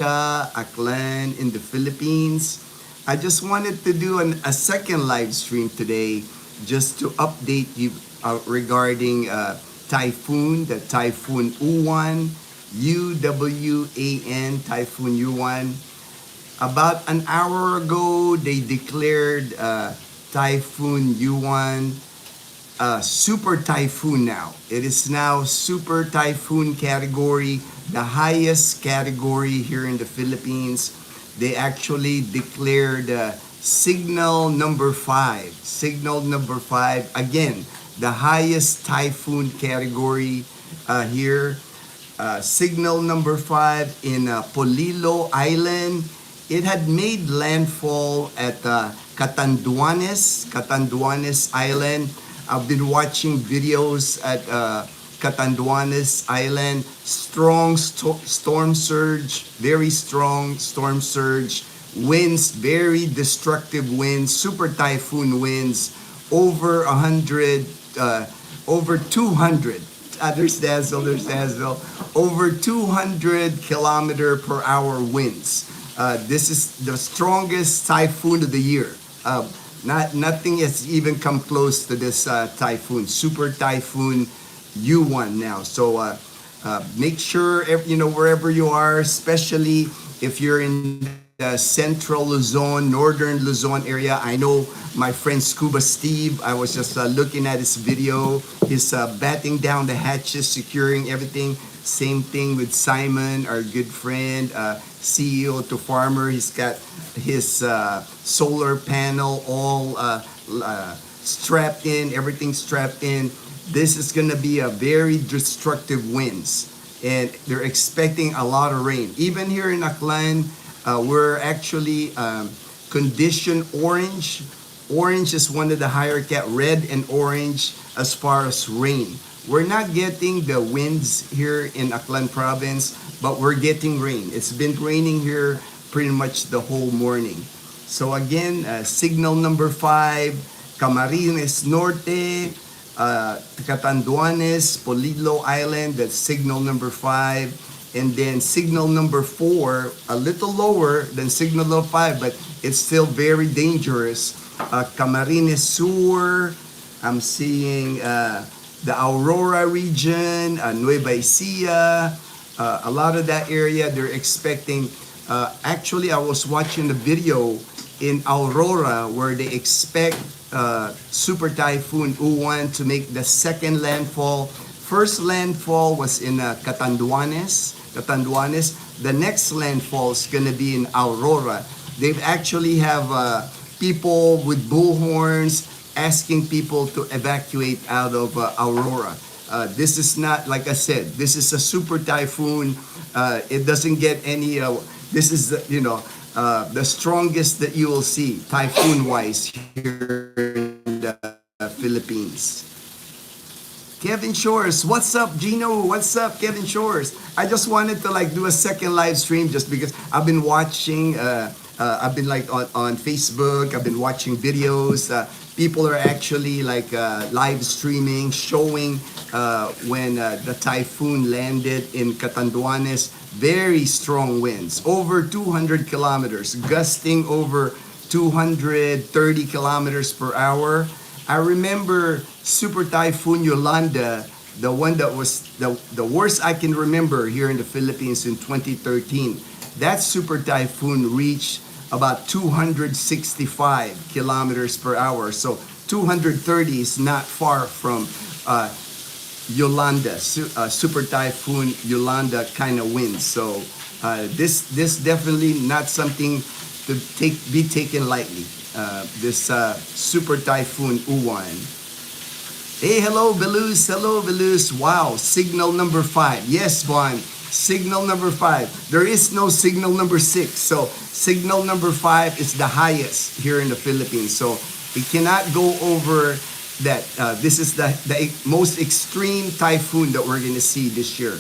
Aklan in the Philippines. I just wanted to do a second live stream today just to update you regarding typhoon, the Typhoon Uwan, Uwan, Typhoon Uwan. About an hour ago, they declared Typhoon Uwan super typhoon now. It is now super typhoon category, the highest category here in the Philippines. They actually declared signal number five. Signal number five, again, the highest typhoon category here. Signal number five in Polillo Island. It had made landfall at Catanduanes Island. I've been watching videos at Catanduanes Island. Strong storm surge, very strong storm surge. Winds, very destructive winds, super typhoon winds, over 100, over 200. There's Dazzle. Over 200 kilometer per hour winds. This is the strongest typhoon of the year. Nothing has even come close to this typhoon, super typhoon Uwan now. So make sure wherever you are, especially if you're in the central Luzon, northern Luzon area. I know my friend Scuba Steve. I was just looking at his video. He's batting down the hatches, securing everything. Same thing with Simon, our good friend, CEO to Farmer. He's got his solar panel all strapped in, everything strapped in. This is going to be a very destructive winds, and they're expecting a lot of rain. Even here in Aklan, we're actually condition orange. Orange is one of the higher red and orange as far as rain. We're not getting the winds here in Aklan province, but we're getting rain. It's been raining here pretty much the whole morning. So again, signal number five, Camarines Norte, Catanduanes, Polillo Island, that's signal number five. And then signal number four, a little lower than signal number five, but it's still very dangerous. Camarines Sur, I'm seeing the Aurora region, Nueva Ecija, a lot of that area, they're expecting. Actually, I was watching the video in Aurora where they expect Super Typhoon Uwan to make the second landfall. First landfall was in Catanduanes. The next landfall is going to be in Aurora. They actually have people with bullhorns asking people to evacuate out of Aurora. This is not, like I said, this is a super typhoon. It doesn't get any, this is, the strongest that you will see typhoon-wise here in the Philippines. Kevin Shores, what's up, Gino? What's up, Kevin Shores? I just wanted to do a second live stream just because I've been watching, I've been on Facebook, I've been watching videos. People are actually live streaming, showing when the typhoon landed in Catanduanes. Very strong winds, over 200 kilometers, gusting over 230 kilometers per hour. I remember Super Typhoon Yolanda, the one that was the worst I can remember here in the Philippines in 2013. That super typhoon reached about 265 kilometers per hour. So 230 is not far from Yolanda, Super Typhoon Yolanda kind of winds. So this definitely not something to be taken lightly. This Super Typhoon Uwan. Hey, hello, Belus. Hello, Belus. Wow, signal number five. Yes, Vaughn. Signal number five. There is no signal number six. So signal number five is the highest here in the Philippines. So it cannot go over that. This is the most extreme typhoon that we're going to see this year.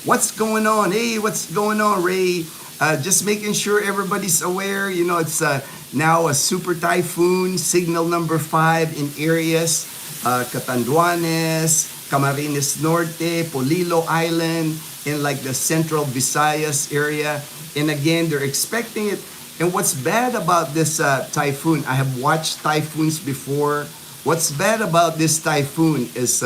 What's going on? Hey, what's going on, Ray? Just making sure everybody's aware. It's now a super typhoon, signal number five in areas. Catanduanes, Camarines Norte, Polillo Island, in the central Visayas area. And again, they're expecting it. And what's bad about this typhoon, I have watched typhoons before. What's bad about this typhoon is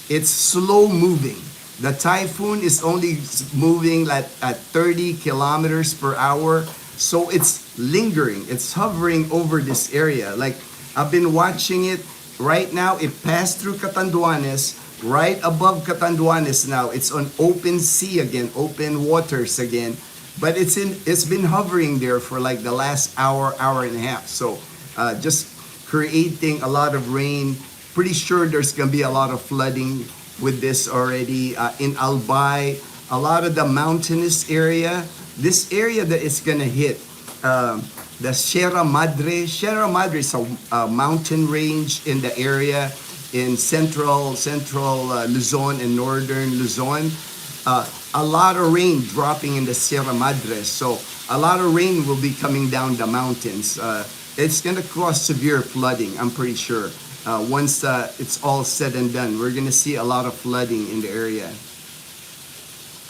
it's slow moving. The typhoon is only moving at 30 kilometers per hour. So it's lingering, it's hovering over this area. Like I've been watching it right now. It passed through Catanduanes, right above Catanduanes now. It's on open sea again, open waters again. But it's been hovering there for like the last hour, hour and a half. So just creating a lot of rain. Pretty sure there's gonna be a lot of flooding with this already. In Albay, a lot of the mountainous area. This area that it's gonna hit, the Sierra Madre. Sierra Madre is a mountain range in the area in central Luzon and northern Luzon. A lot of rain dropping in the Sierra Madre. So a lot of rain will be coming down the mountains. It's gonna cause severe flooding, I'm pretty sure. Once it's all said and done, we're gonna see a lot of flooding in the area.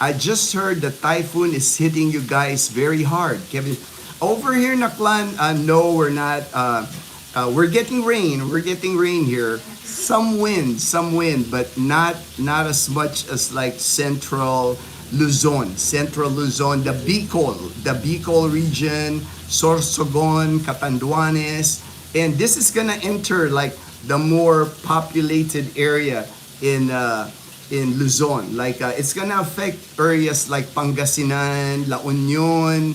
I just heard the typhoon is hitting you guys very hard. Kevin, over here in Aklan, no, we're not. We're getting rain. We're getting rain here. Some wind, but not as much as like central Luzon, the Bicol region, Sorsogon, Catanduanes, and this is gonna enter like the more populated area in Luzon. Like it's gonna affect areas like Pangasinan, La Union,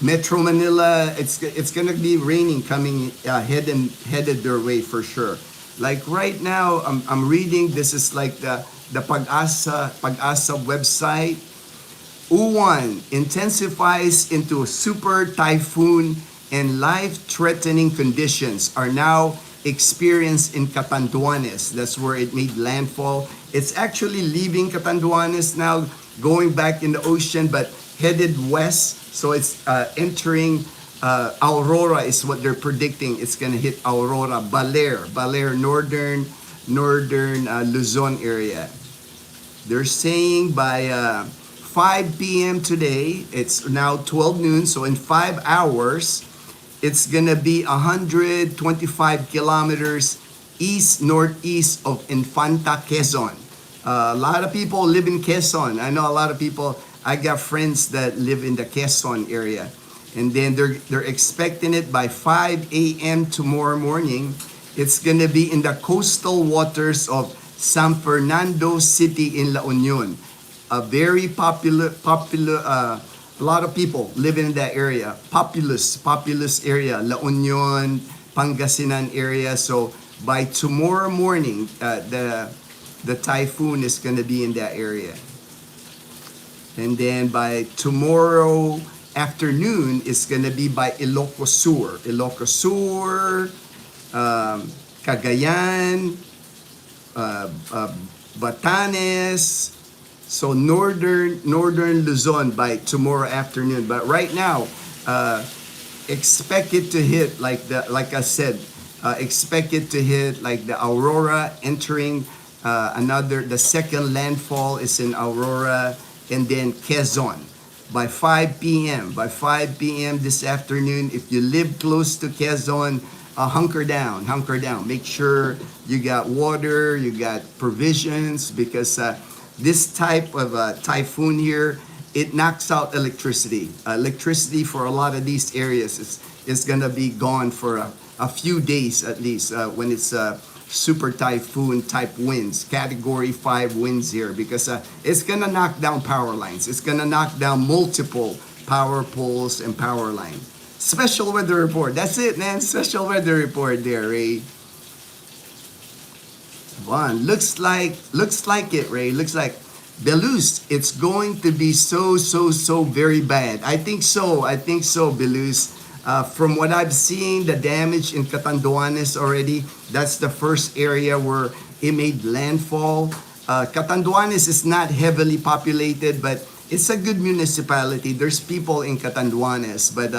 Metro Manila. It's gonna be raining coming headed their way for sure. Like right now, I'm reading. This is like the Pag-asa website. Uwan intensifies into a super typhoon and life-threatening conditions are now experienced in Catanduanes. That's where it made landfall. It's actually leaving Catanduanes now, going back in the ocean, but headed west. So it's entering Aurora is what they're predicting. It's gonna hit Aurora, Baler, northern Luzon area. They're saying by 5 p.m. today, it's now 12 noon, so in 5 hours, it's gonna be 125 kilometers northeast of Infanta, Quezon. A lot of people live in Quezon. I know a lot of people. I got friends that live in the Quezon area, and then they're expecting it by 5 a.m. tomorrow morning. It's gonna be in the coastal waters of San Fernando City in La Union. A very popular. A lot of people living in that area. Populous area. La Union, Pangasinan area. So by tomorrow morning, the typhoon is gonna be in that area. And then by tomorrow afternoon, it's gonna be by Ilocos Sur, Cagayan, Batanes, so northern Luzon by tomorrow afternoon. But right now, expect it to hit like I said, expect it to hit like the Aurora, entering the second landfall is in Aurora, and then Quezon by 5 p.m. By 5 p.m. this afternoon, if you live close to Quezon, hunker down. Make sure you got water, you got provisions, because this type of typhoon here, it knocks out electricity. Electricity for a lot of these areas is gonna be gone for a few days at least when it's super typhoon type winds, category 5 winds here, because it's gonna knock down power lines. It's gonna knock down multiple power poles and power lines. Special weather report. That's it, man. Special weather report there, Ray. One looks like it, Ray. Looks like Belus. It's going to be so very bad. I think so, Belus. From what I've seen, the damage in Catanduanes already, that's the first area where it made landfall. Catanduanes is not heavily populated, but it's a good municipality. There's people in Catanduanes, but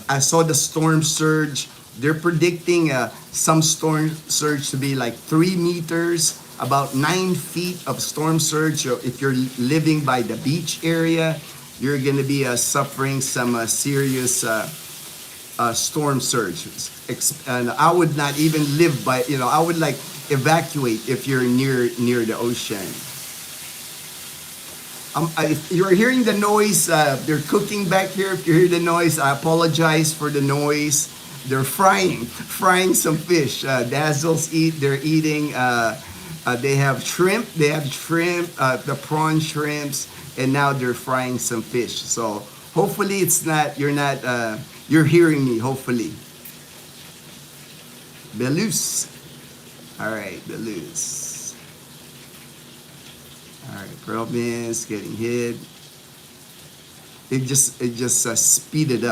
I saw the storm surge. They're predicting some storm surge to be like 3 meters, about 9 feet of storm surge if you're living by the beach area. you're going to be suffering some serious storm surges. And I would not even live by, I would like evacuate if you're near the ocean. If you're hearing the noise, they're cooking back here. If you hear the noise, I apologize for the noise. They're frying some fish. Dazzles they're eating. They have shrimp. The prawn shrimps, and now they're frying some fish. So hopefully you're hearing me. Hopefully, Belus. All right, Belus. All right, province getting hit. It just speeded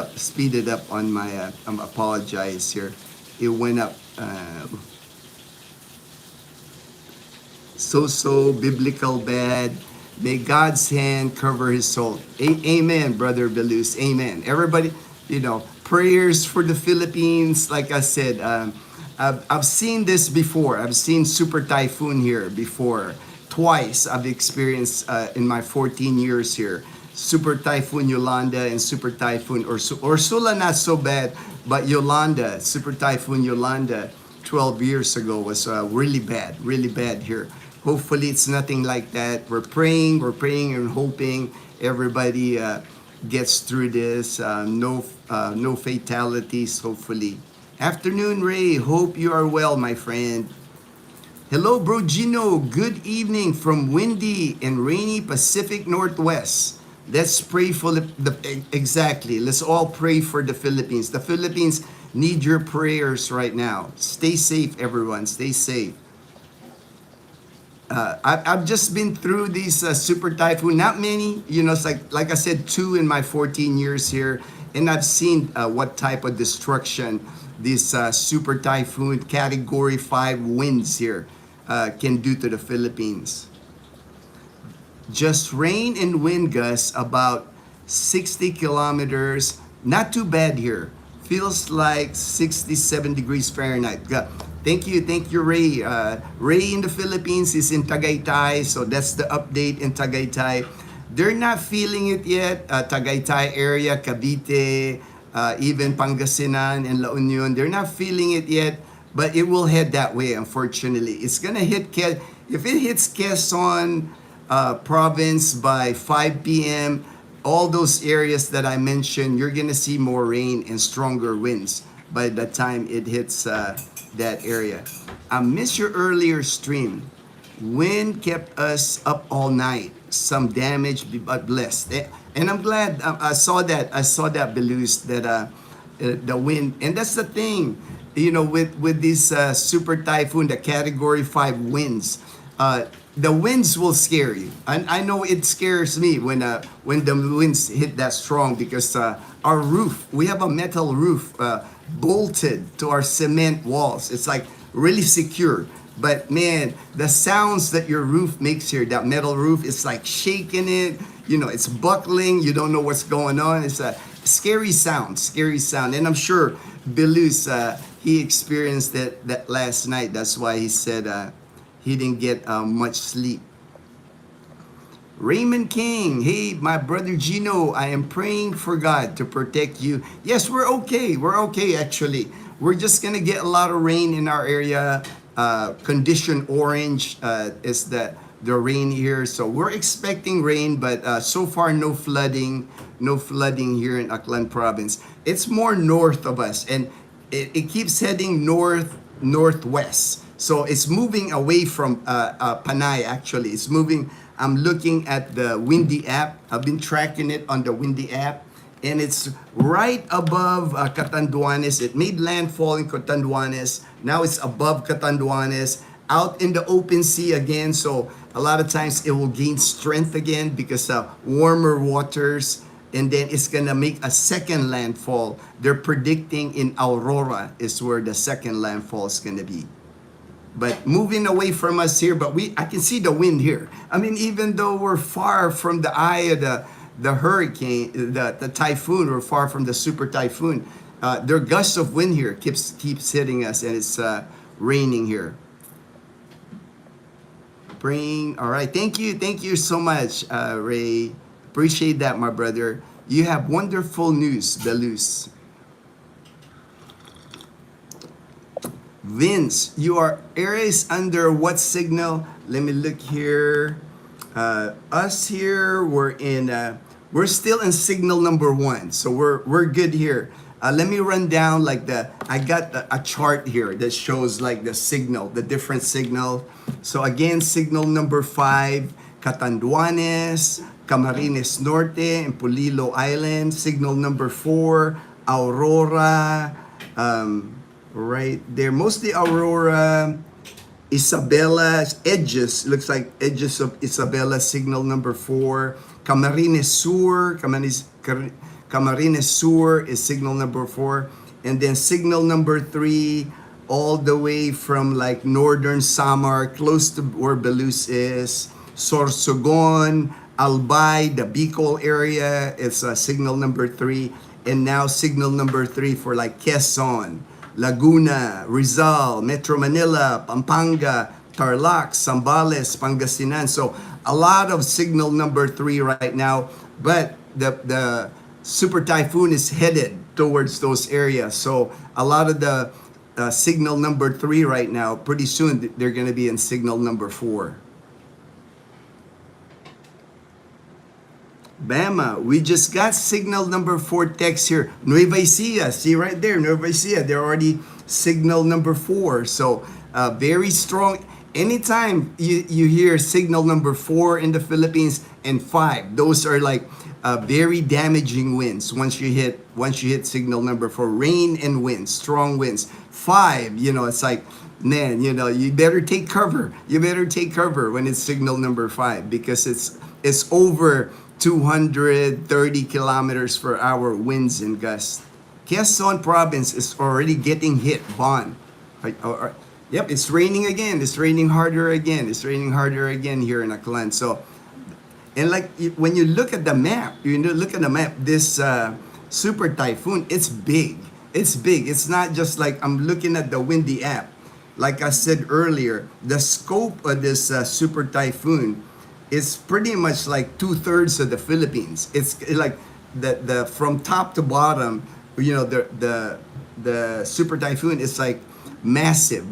up on my. I apologize here. It went up. So biblical bad. May God's hand cover his soul. Amen, brother Belus. Amen. Everybody, prayers for the Philippines. Like I said, I've seen this before. I've seen super typhoon here before. Twice I've experienced in my 14 years here. Super Typhoon Yolanda and Super Typhoon Ursula, not so bad, but Yolanda, Super Typhoon Yolanda 12 years ago was really bad here. Hopefully it's nothing like that. We're praying and hoping everybody gets through this. No fatalities, hopefully. Afternoon, Ray. Hope you are well, my friend. Hello, Bro Gino. Good evening from windy and rainy Pacific Northwest. Let's pray for exactly. Let's all pray for the Philippines. The Philippines need your prayers right now. Stay safe, everyone. Stay safe. I've just been through these super typhoon. Not many, it's like I said, 2 in my 14 years here, and I've seen what type of destruction this super typhoon Category 5 winds here can do to the Philippines. Just rain and wind gusts about 60 kilometers. Not too bad here. Feels like 67 degrees Fahrenheit. Thank you, Ray. Ray in the Philippines is in Tagaytay, so that's the update in Tagaytay. They're not feeling it yet. Tagaytay area, Cavite, even Pangasinan and La Union, they're not feeling it yet, but it will head that way, unfortunately. It's gonna hit, if it hits Quezon province by 5 p.m., all those areas that I mentioned, you're gonna see more rain and stronger winds by the time it hits that area. I missed your earlier stream. Wind kept us up all night. Some damage, but blessed. And I'm glad I saw that, Belus, that the wind. And that's the thing, with this super typhoon, the Category 5 winds. The winds will scare you. I know it scares me when the winds hit that strong, because our roof, we have a metal roof bolted to our cement walls. It's like really secure. But man, the sounds that your roof makes here, that metal roof, it's like shaking it. It's buckling. You don't know what's going on. It's a scary sound. And I'm sure Belus, he experienced that last night. That's why he said he didn't get much sleep. Raymond King, hey, my brother Gino, I am praying for God to protect you. Yes, we're okay. We're okay, actually. We're just going to get a lot of rain in our area. Condition orange is the rain here. So we're expecting rain, but so far no flooding here in Aklan province. It's more north of us, and it keeps heading northwest. So it's moving away from Panay, actually. It's moving. I'm looking at the Windy app. I've been tracking it on the Windy app, and it's right above Catanduanes. It made landfall in Catanduanes. Now it's above Catanduanes, out in the open sea again. So a lot of times it will gain strength again because warmer waters, and then it's gonna make a second landfall. They're predicting in Aurora is where the second landfall is gonna be. But moving away from us here, but I can see the wind here. I mean, even though we're far from the eye of the hurricane, the typhoon, we're far from the super typhoon. There are gusts of wind here, keeps hitting us, and it's raining here. Praying. All right, thank you so much, Ray. Appreciate that, my brother. You have wonderful news, Belus. Vince, your area is under what signal? Let me look here. Us here, we're still in signal number 1, so we're good here. Let me run down like I got a chart here that shows like the signal, the different signal. So again, signal number 5, Catanduanes, Camarines Norte, and Polillo Island. Signal number 4, Aurora, right there, mostly Aurora, Isabela, edges, looks like edges of Isabela, signal number 4. Camarines Sur, Camarines Sur is signal number 4. And then signal number 3, all the way from like northern Samar, close to where Belus is. Sorsogon, Albay, the Bicol area, it's signal number 3. And now signal number 3 for like Quezon, Laguna, Rizal, Metro Manila, Pampanga, Tarlac, Zambales, Pangasinan. So a lot of signal number 3 right now, but the super typhoon is headed towards those areas. So a lot of the signal number 3 right now, pretty soon they're going to be in signal number 4. Bama, we just got signal number 4 text here. Nueva Ecija, see right there, Nueva Ecija, they're already signal number 4. So very strong. Anytime you hear signal number 4 in the Philippines and 5, those are like very damaging winds. Once you hit signal number 4, rain and winds, strong winds. 5, it's like, man, you better take cover. You better take cover when it's signal number 5, because it's over 230 kilometers per hour winds and gusts. Quezon province is already getting hit, Bon. Yep, it's raining again. It's raining harder again. It's raining harder again here in Aklan. So, and like when you look at the map, this super typhoon, it's big. It's big. It's not just like I'm looking at the windy app. Like I said earlier, the scope of this super typhoon is pretty much like 2/3 of the Philippines. It's like the from top to bottom, the super typhoon is like massive.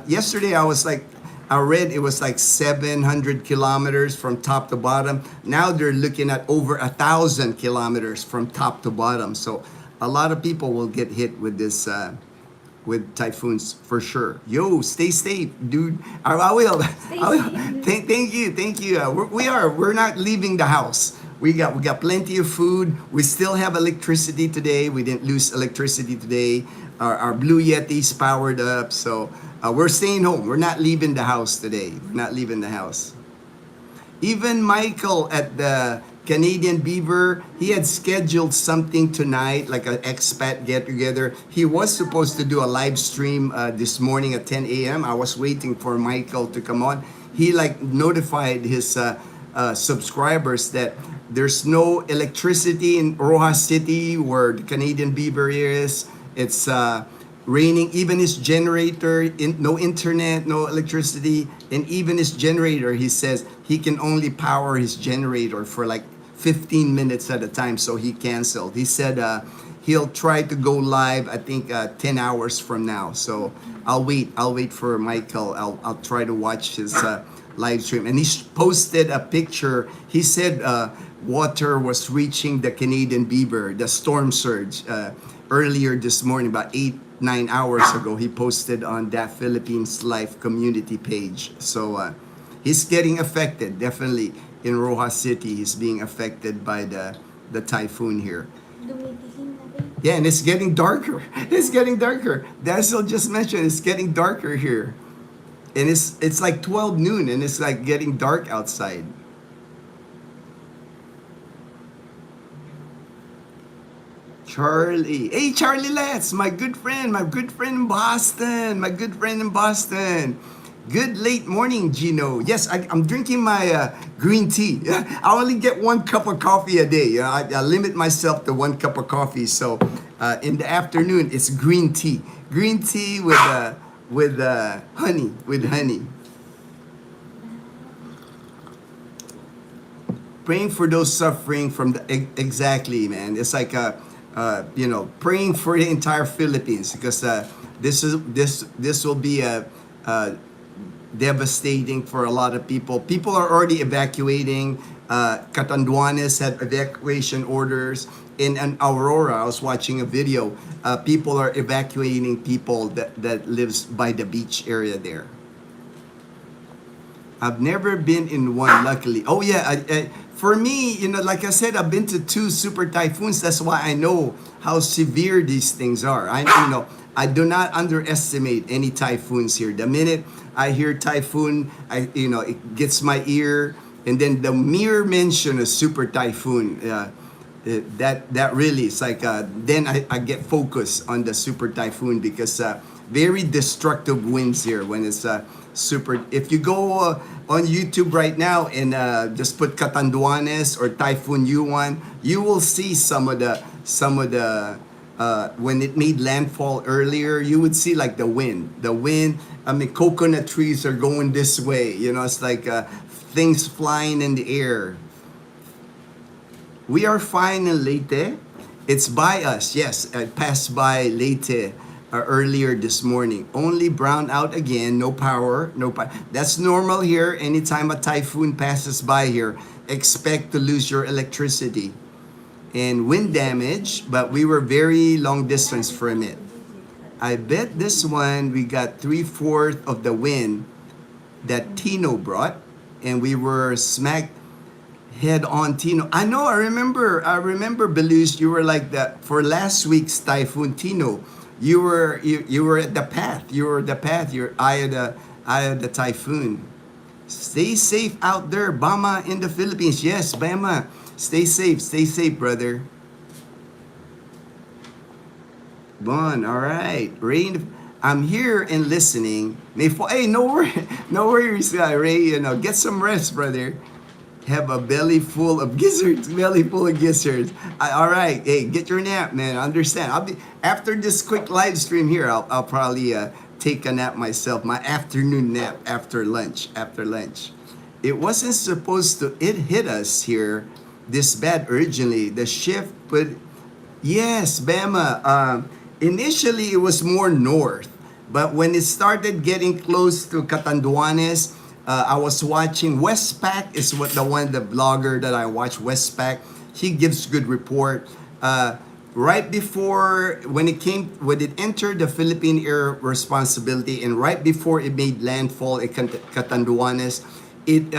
Yesterday I read it was like 700 kilometers from top to bottom. Now they're looking at over 1,000 kilometers from top to bottom. So a lot of people will get hit with this with typhoons for sure. Yo, stay safe, dude. I will. Thank you. We're not leaving the house. We got plenty of food. We still have electricity today. We didn't lose electricity today. Our Blue Yeti's powered up. So we're staying home. We're not leaving the house today. We're not leaving the house. Even Michael at the Canadian Beaver, he had scheduled something tonight, like an expat get-together. He was supposed to do a live stream this morning at 10 a.m. I was waiting for Michael to come on. He notified his subscribers that there's no electricity in Rojas City where the Canadian Beaver is. It's raining. Even his generator, no internet, no electricity, and even his generator, he says he can only power his generator for like 15 minutes at a time, so he canceled. He said he'll try to go live, I think 10 hours from now. So I'll wait for Michael. I'll try to watch his live stream. And he posted a picture. He said water was reaching the Canadian Beaver, the storm surge, earlier this morning, about 8-9 hours ago. He posted on that Philippines Life community page. So he's getting affected, definitely. In Rojas City, he's being affected by the typhoon here. Yeah, and it's getting darker. It's getting darker. Dazzle just mentioned it's getting darker here. And it's like 12 noon and it's like getting dark outside. Charlie. Hey, Charlie Letts, my good friend in Boston. Good late morning, Gino. Yes, I'm drinking my green tea. I only get 1 cup of coffee a day. I limit myself to 1 cup of coffee. So in the afternoon, it's green tea. Green tea with honey. praying for those suffering from the exactly, man. It's like praying for the entire Philippines, because this will be a devastating for a lot of people. People are already evacuating. Catanduanes had evacuation orders. In Aurora, I was watching a video. People are evacuating people that lives by the beach area there. I've never been in one, luckily. Oh yeah, for me, like I said, I've been to 2 super typhoons. That's why I know how severe these things are. I do not underestimate any typhoons here. The minute I hear typhoon, it gets my ear, and then the mere mention of super typhoon, that really is like then I get focused on the super typhoon, because very destructive winds here when it's super. If you go on YouTube right now and just put Catanduanes or Typhoon Uwan, you will see some of the when it made landfall earlier. You would see like the wind. I mean, coconut trees are going this way. It's like things flying in the air. We are fine in Leyte. It's by us. Yes, I passed by Leyte earlier this morning. Only brown out again. No power. That's normal here. Anytime a typhoon passes by here, expect to lose your electricity and wind damage. But we were very long distance from it. I bet this one we got 3/4 of the wind that Tino brought, and we were smack head on Tino. I know. I remember, Belush, you were like that for last week's Typhoon Tino. You were at the path. You were the path. You're eye of the typhoon. Stay safe out there, Bama in the Philippines. Yes, Bama. Stay safe, brother. Bon, all right. Rain, I'm here and listening. Hey, no worries, Ray. Get some rest, brother. Have a belly full of gizzards. All right. Hey, get your nap, man. I understand. I'll be after this quick live stream here. I'll probably take a nap myself. My afternoon nap after lunch. It wasn't supposed to. It hit us here this bad originally. The shift, but yes, Bama. Initially, it was more north, but when it started getting close to Catanduanes. I was watching Westpac is the blogger that I watch, Westpac. He gives good report. Right before when it entered the Philippine Air Responsibility, and right before it made landfall at Catanduanes, it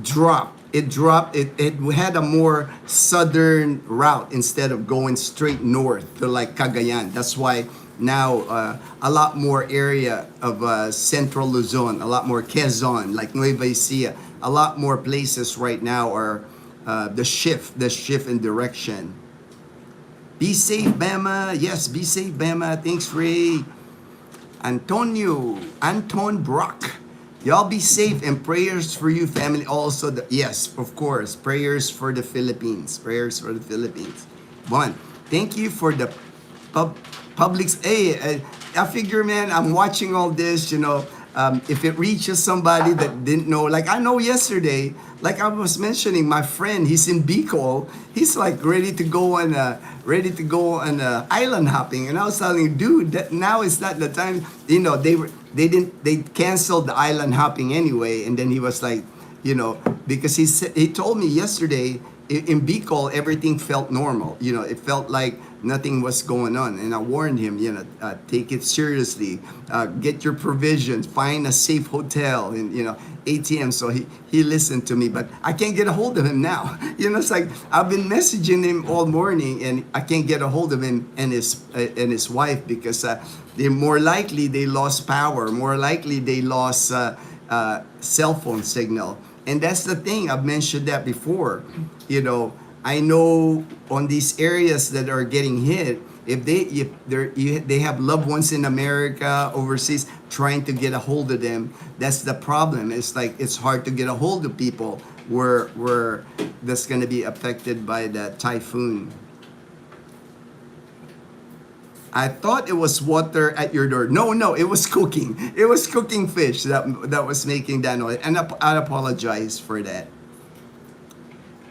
dropped. It had a more southern route instead of going straight north to like Cagayan. That's why now a lot more area of central Luzon, a lot more Quezon, like Nueva Ecija, a lot more places right now are the shift in direction. Be safe, Bama. Yes, be safe, Bama. Thanks, Ray. Anton Brock. Y'all be safe, and prayers for you, family. Also, yes, of course, prayers for the Philippines. One, thank you for the public's. Hey, I figure, man, I'm watching all this. If it reaches somebody that didn't know, like I know yesterday, like I was mentioning, my friend, he's in Bicol. He's like ready to go on island hopping, and I was telling him, dude, that now is not the time. They canceled the island hopping anyway, and then he was like, because he told me yesterday in Bicol everything felt normal. It felt like nothing was going on, and I warned him, take it seriously, get your provisions, find a safe hotel, and ATM. So he listened to me, but I can't get a hold of him now. It's like I've been messaging him all morning, and I can't get a hold of him and his wife, because they more likely they lost power, more likely they lost cell phone signal. And that's the thing, I've mentioned that before. I know on these areas that are getting hit, if they have loved ones in America, overseas, trying to get a hold of them, that's the problem. It's like it's hard to get a hold of people where that's going to be affected by the typhoon. I thought it was water at your door. No, it was cooking. It was cooking fish that was making that noise. And I apologize for that.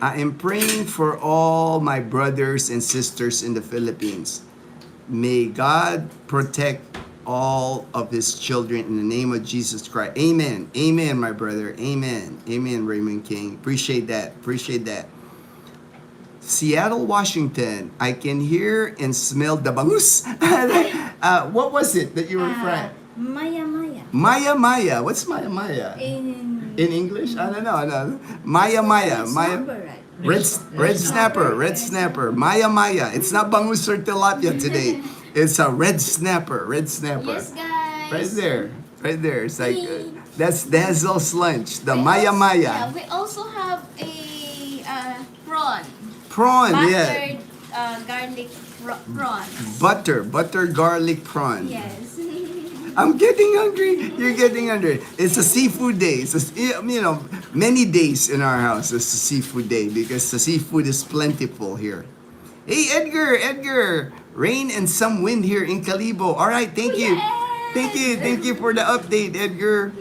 I am praying for all my brothers and sisters in the Philippines. May God protect all of his children in the name of Jesus Christ. Amen. Amen, my brother. Amen. Amen, Raymond King. Appreciate that. Appreciate that. Seattle, Washington. I can hear and smell the bangus. What was it that you were frying? Maya Maya. Maya Maya. What's Maya Maya? In English? I don't know. I don't know. Maya Maya. Maya. Red snapper. Red snapper. Maya Maya. It's not bangus or tilapia today. It's a red snapper. Red snapper. Yes, guys. Right there. Right there. It's like that's Dazzle's lunch. The Maya Maya. Yeah, we also have a prawn. Prawn. Buttered, Yeah. garlic prawns. Butter garlic prawn. Yes. I'm getting hungry. You're getting hungry. It's a seafood day. It's many days in our house. It's a seafood day because the seafood is plentiful here. Hey, Edgar. Rain and some wind here in Calibo. All right, thank you. Thank you for the update, Edgar.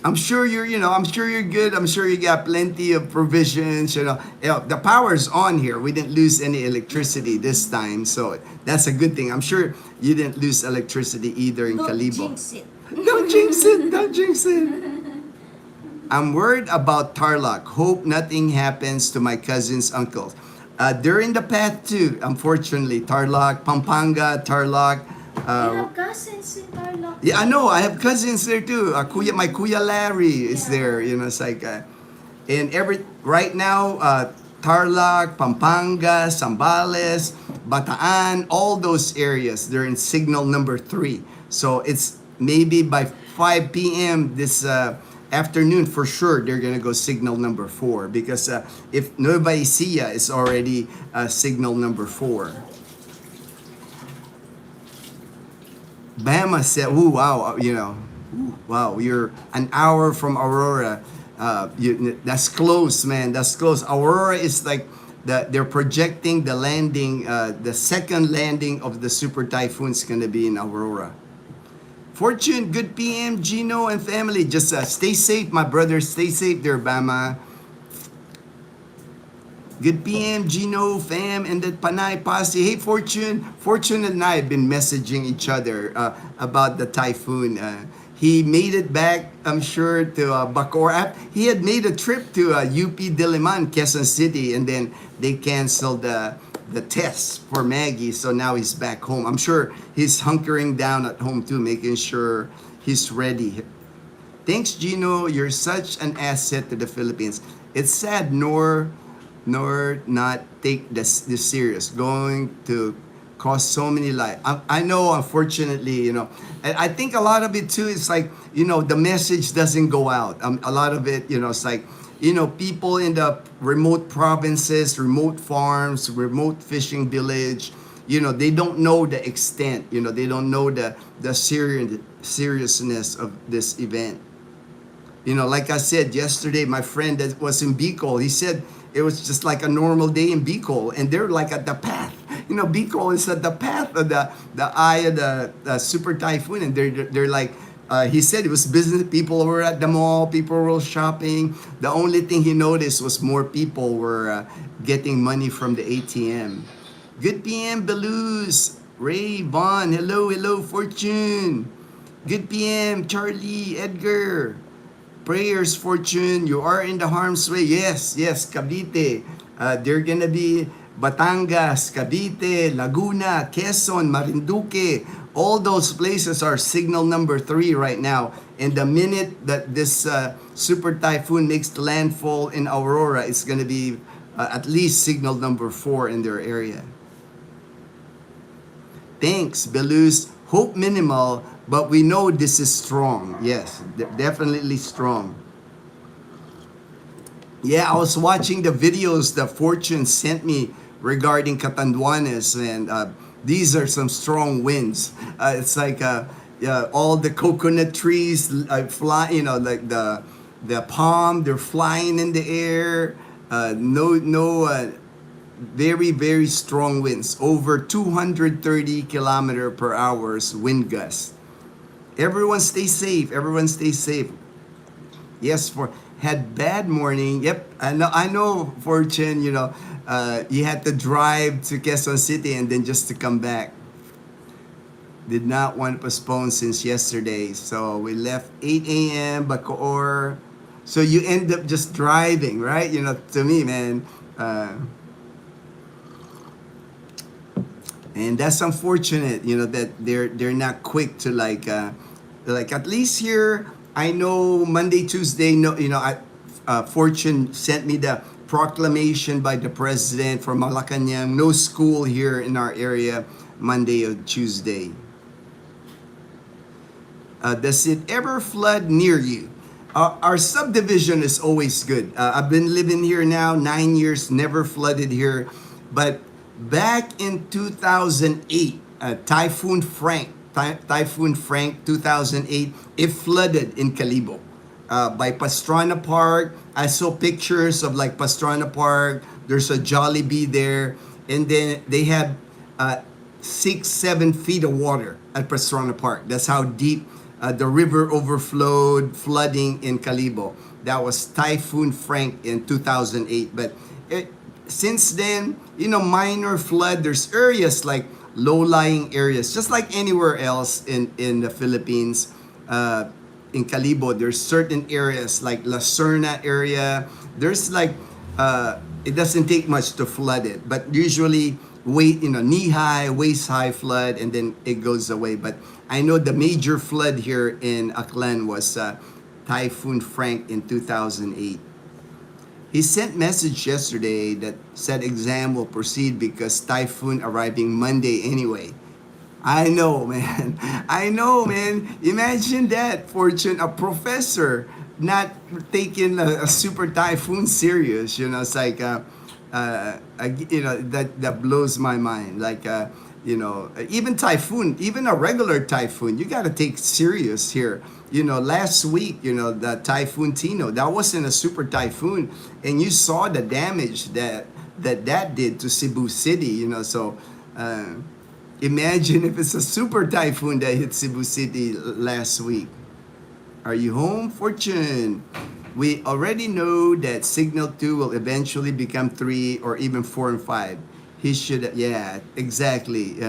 I'm sure you're good. I'm sure you got plenty of provisions. The power's on here. We didn't lose any electricity this time, so that's a good thing. I'm sure you didn't lose electricity either in Calibo. Jinx it. Don't jinx it. Don't jinx it. I'm worried about Tarlac. Hope nothing happens to my cousin's uncles. They're in the path too, unfortunately. Tarlac, Pampanga, Tarlac. You have cousins in Tarlac. Yeah, I know. I have cousins there too. My Kuya Larry is there. It's like, and right now, Tarlac, Pampanga, Zambales, Bataan, all those areas, they're in signal number 3. So it's maybe by 5 p.m. this afternoon for sure they're gonna go signal number 4 because if Nueva Ecija is already signal number 4. Bama said, "Ooh, wow, wow, you're an hour from Aurora. That's close, man. That's close. Aurora is like they're projecting the landing, the second landing of the super typhoon is gonna be in Aurora." Fortune, good PM, Gino and family. Just stay safe, my brother. Stay safe there, Bama. Good PM, Gino, fam, and the Panay Posse. Hey, Fortune. Fortune and I have been messaging each other about the typhoon. He made it back, I'm sure, to Bacoor. He had made a trip to UP Diliman, Quezon City, and then they canceled the tests for Maggie, so now he's back home. I'm sure he's hunkering down at home too, making sure he's ready. Thanks, Gino. You're such an asset to the Philippines. It's sad nor not take this serious. Going to cost so many lives. I know, unfortunately, and I think a lot of it too is like, the message doesn't go out. A lot of it, it's like, people in the remote provinces, remote farms, remote fishing village, they don't know the extent, they don't know the seriousness of this event. Like I said yesterday, my friend that was in Bicol, he said it was just like a normal day in Bicol, and they're like at the path. Bicol is at the path of the eye of the super typhoon, and they're like, he said it was business. People were at the mall, people were shopping. The only thing he noticed was more people were getting money from the ATM. Good PM, Belouz, Ray, Vaughn, hello, Fortune. Good PM, Charlie, Edgar. Prayers, Fortune, you are in the harm's way. Yes, Cavite. They're gonna be Batangas, Cavite, Laguna, Quezon, Marinduque. All those places are signal number 3 right now. And the minute that this super typhoon makes landfall in Aurora, it's gonna be at least signal number 4 in their area. Thanks, Belouz. Hope minimal, but we know this is strong. Yes, definitely strong. Yeah, I was watching the videos that Fortune sent me regarding Catanduanes, and these are some strong winds. It's like all the coconut trees fly, like the palm, they're flying in the air. Very, very strong winds, over 230 kilometer per hour wind gusts. Everyone stay safe. Yes, had bad morning. Yep, I know, Fortune, you had to drive to Quezon City and then just to come back. Did not want to postpone since yesterday. So we left 8 a.m. Bacoor. So you end up just driving, right? To me, man. And that's unfortunate, that they're not quick to like at least here. I know Monday, Tuesday. No, Fortune sent me the proclamation by the president for Malacanang. No school here in our area Monday or Tuesday. Does it ever flood near you? Our subdivision is always good. I've been living here now 9 years, never flooded here. But back in 2008, Typhoon Frank, 2008, it flooded in Calibo. By Pastrana Park, I saw pictures of like Pastrana Park. There's a Jollibee there. And then they had 6-7 feet of water at Pastrana Park. That's how deep the river overflowed, flooding in Calibo. That was Typhoon Frank in 2008. But since then, minor flood. There's areas like low-lying areas, just like anywhere else in the Philippines. In Calibo, there's certain areas like La Serna area. There's like, it doesn't take much to flood it, but usually knee-high, waist-high flood, and then it goes away. But I know the major flood here in Aklan was Typhoon Frank in 2008. He sent message yesterday that said exam will proceed because typhoon arriving Monday anyway. I know, man. I know, man. Imagine that, Fortune, a professor not taking a super typhoon serious. It's like, that blows my mind. Like, even typhoon, even a regular typhoon, you got to take serious here. Last week, the Typhoon Tino, that wasn't a super typhoon, and you saw the damage that did to Cebu City. So imagine if it's a super typhoon that hit Cebu City last week. Are you home, Fortune? We already know that Signal 2 will eventually become 3 or even 4 and 5. He should, yeah, exactly.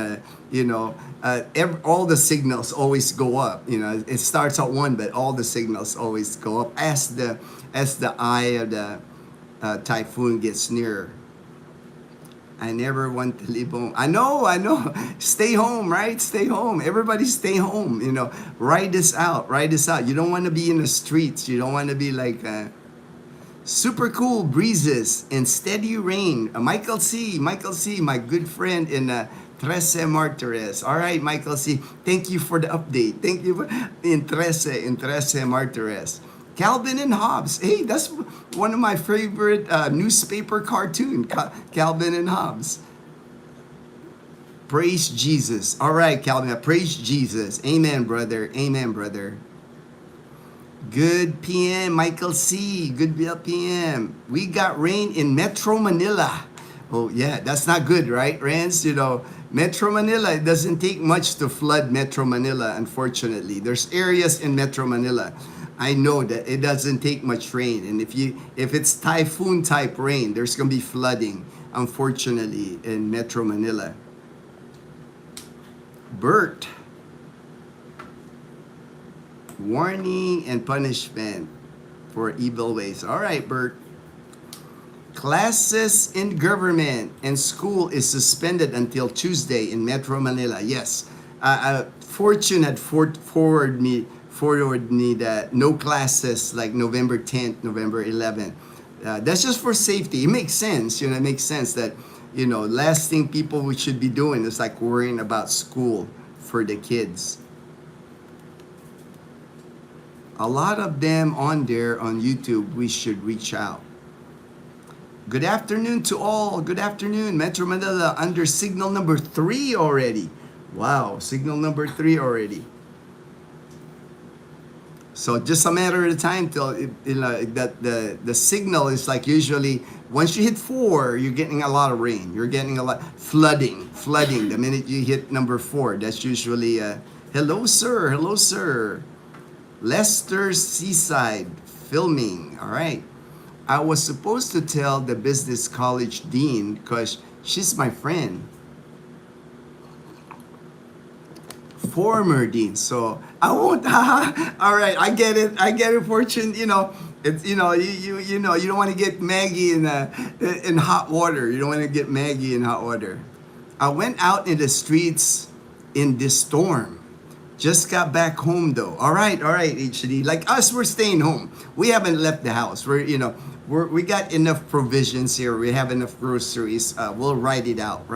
All the signals always go up. It starts at 1, but all the signals always go up as the eye of the typhoon gets nearer. I never want to leave home. I know. Stay home, right? Stay home. Everybody stay home. Ride this out. You don't want to be in the streets. You don't want to be like super cool breezes and steady rain. Michael C, my good friend in Trece Martires. All right, Michael C, thank you for the update. Thank you in Trece Martires. Calvin and Hobbes. Hey, that's one of my favorite newspaper cartoon, Calvin and Hobbes. Praise Jesus. All right, Calvin, praise Jesus. Amen, brother. Amen, brother. Good PM, Michael C. Good PM. We got rain in Metro Manila. Oh, yeah, that's not good, right, Rance? Metro Manila, it doesn't take much to flood Metro Manila, unfortunately. There's areas in Metro Manila. I know that it doesn't take much rain. And if it's typhoon type rain, there's going to be flooding, unfortunately, in Metro Manila. Bert. Warning and punishment for evil ways. All right, Bert. Classes in government and school is suspended until Tuesday in Metro Manila. Yes. Fortune had forwarded me that no classes like November 10th, November 11th. That's just for safety. It makes sense. It makes sense that, last thing people should be doing is like worrying about school for the kids. A lot of them on there on YouTube, we should reach out. Good afternoon to all. Good afternoon. Metro Manila under signal number 3 already. Wow, signal number 3 already. So just a matter of time till the signal is like usually once you hit 4, you're getting a lot of rain. You're getting a lot flooding. The minute you hit number 4, that's usually hello sir. Leicester Seaside filming. All right. I was supposed to tell the business college dean because she's my friend. Former dean. So I won't. All right, I get it. I get it. Fortune. It's you don't want to get Maggie in hot water. You don't want to get Maggie in hot water. I went out in the streets in this storm. Just got back home though. All right, HD. Like us, we're staying home. We haven't left the house. We got enough provisions here. We have enough groceries. We'll ride it out.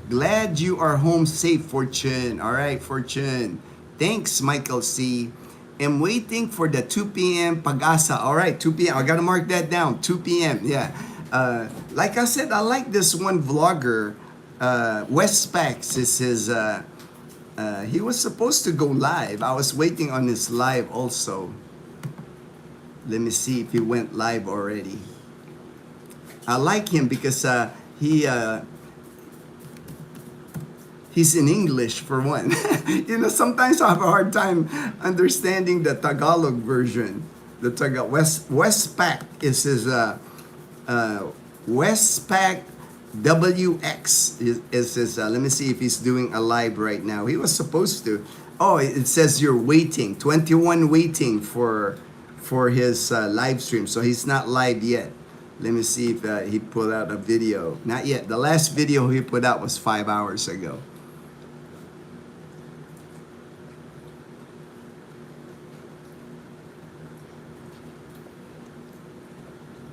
Glad you are home safe, Fortune. All right, Fortune. Thanks, Michael C. Am waiting for the 2 p.m. Pag-asa. All right, 2 p.m. I gotta mark that down. 2 p.m. Yeah. Like I said, I like this one vlogger. West Specs is his. He was supposed to go live. I was waiting on his live also. Let me see if he went live already. I like him because he's in English for one. Sometimes I have a hard time understanding the Tagalog version. The Westpac is his Westpac WX is his. Let me see if he's doing a live right now. He was supposed to. Oh, it says you're waiting. 21 waiting for his live stream. So he's not live yet. Let me see if he put out a video. Not yet. The last video he put out was 5 hours ago.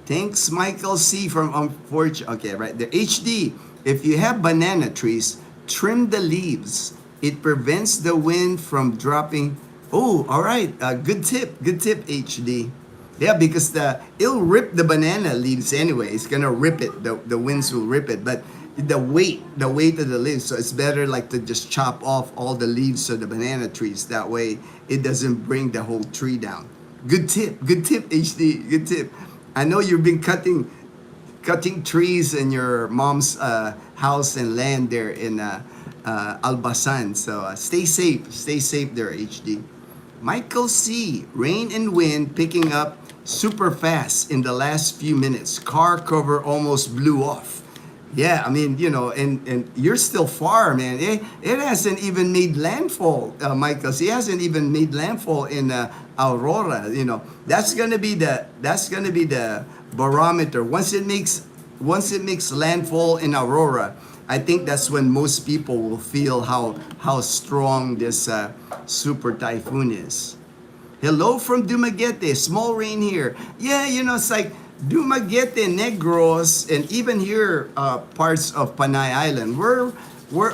Thanks, Michael C. from Unfortunate. Okay, right there. HD, if you have banana trees, trim the leaves. It prevents the wind from dropping. Oh, all right. Good tip, HD. Yeah, because it'll rip the banana leaves anyway. It's gonna rip it. The winds will rip it. But the weight of the leaves. So it's better like to just chop off all the leaves of the banana trees. That way it doesn't bring the whole tree down. Good tip, HD. Good tip. I know you've been cutting trees in your mom's house and land there in Albasan. So stay safe there, HD. Michael C. Rain and wind picking up super fast in the last few minutes. Car cover almost blew off. Yeah, I mean, and you're still far, man. It hasn't even made landfall, Michael. It hasn't even made landfall in Aurora. That's gonna be the barometer. Once it makes landfall in Aurora, I think that's when most people will feel how strong this super typhoon is. Hello from Dumaguete. Small rain here. Yeah, it's like Dumaguete, Negros, and even here parts of Panay Island. We're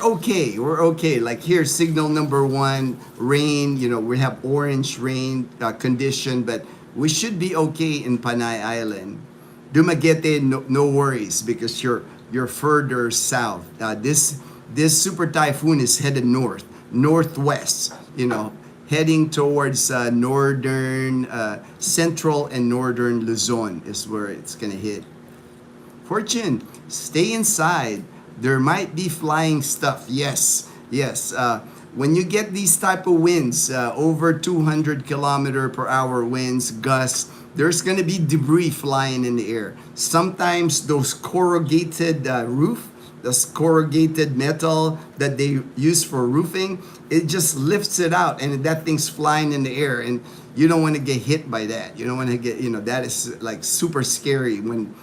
okay. Like here, signal number 1, rain. We have orange rain condition, but we should be okay in Panay Island. Dumaguete, no worries because you're further south. This super typhoon is headed northwest. Heading towards northern, central and northern Luzon is where it's gonna hit. Fortune, stay inside. There might be flying stuff. Yes. When you get these type of winds, over 200 kilometer per hour winds, gusts, there's gonna be debris flying in the air. Sometimes those corrugated this corrugated metal that they use for roofing, it just lifts it out and that thing's flying in the air and you don't want to get hit by that. You don't want to get, that is like super scary when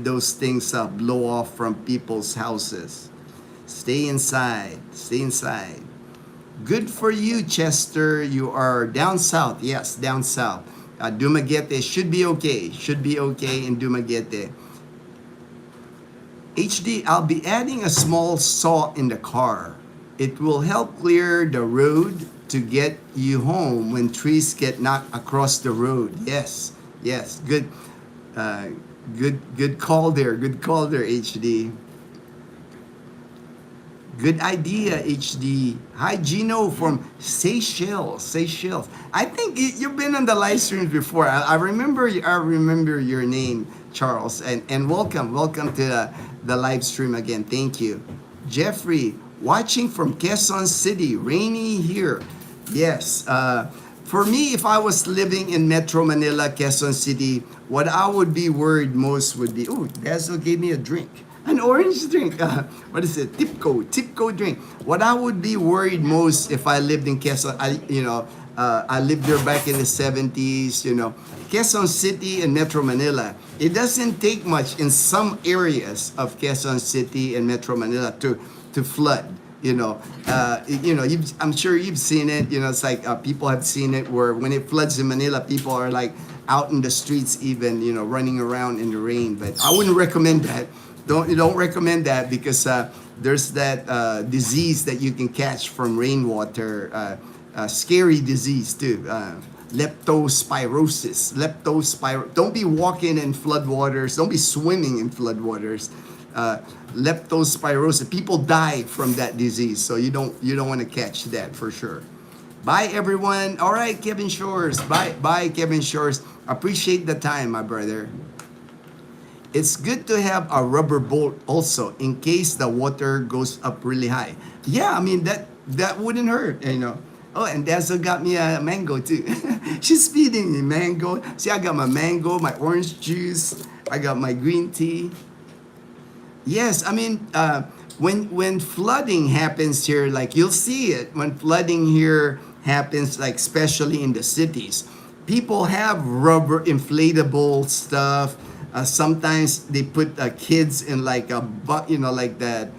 those things blow off from people's houses. Stay inside. Good for you, Chester. You are down south. Yes, down south. Dumaguete should be okay in Dumaguete. HD, I'll be adding a small saw in the car. It will help clear the road to get you home when trees get knocked across the road. Yes. Good call there. HD. Good idea, HD. Hi, Gino from Seychelles. I think you've been on the live streams before. I remember your name, Charles. And welcome to the live stream again. Thank you. Jeffrey, watching from Quezon City. Rainy here. Yes. For me, if I was living in Metro Manila, Quezon City, what I would be worried most would be, oh, Dazzle gave me a drink. An orange drink. What is it? Tipco drink. What I would be worried most if I lived in Quezon, I lived there back in the 70s, Quezon City and Metro Manila. It doesn't take much in some areas of Quezon City and Metro Manila to flood. I'm sure you've seen it. It's like people have seen it where when it floods in Manila, people are like out in the streets, even running around in the rain. But I wouldn't recommend that. Don't recommend that because there's that disease that you can catch from rainwater. Scary disease too. Leptospirosis. Don't be walking in floodwaters. Don't be swimming in floodwaters. Leptospirosis. People die from that disease, so you don't want to catch that for sure. Bye everyone. All right, Kevin Shores. Bye Kevin Shores. Appreciate the time, my brother. It's good to have a rubber boat also in case the water goes up really high. Yeah, I mean that wouldn't hurt, Oh, and Dazzle got me a mango too. She's feeding me mango. See, I got my mango, my orange juice. I got my green tea. Yes, I mean, when flooding happens here, like you'll see it when flooding here happens, like especially in the cities. People have rubber inflatable stuff. Sometimes they put kids in like a like that.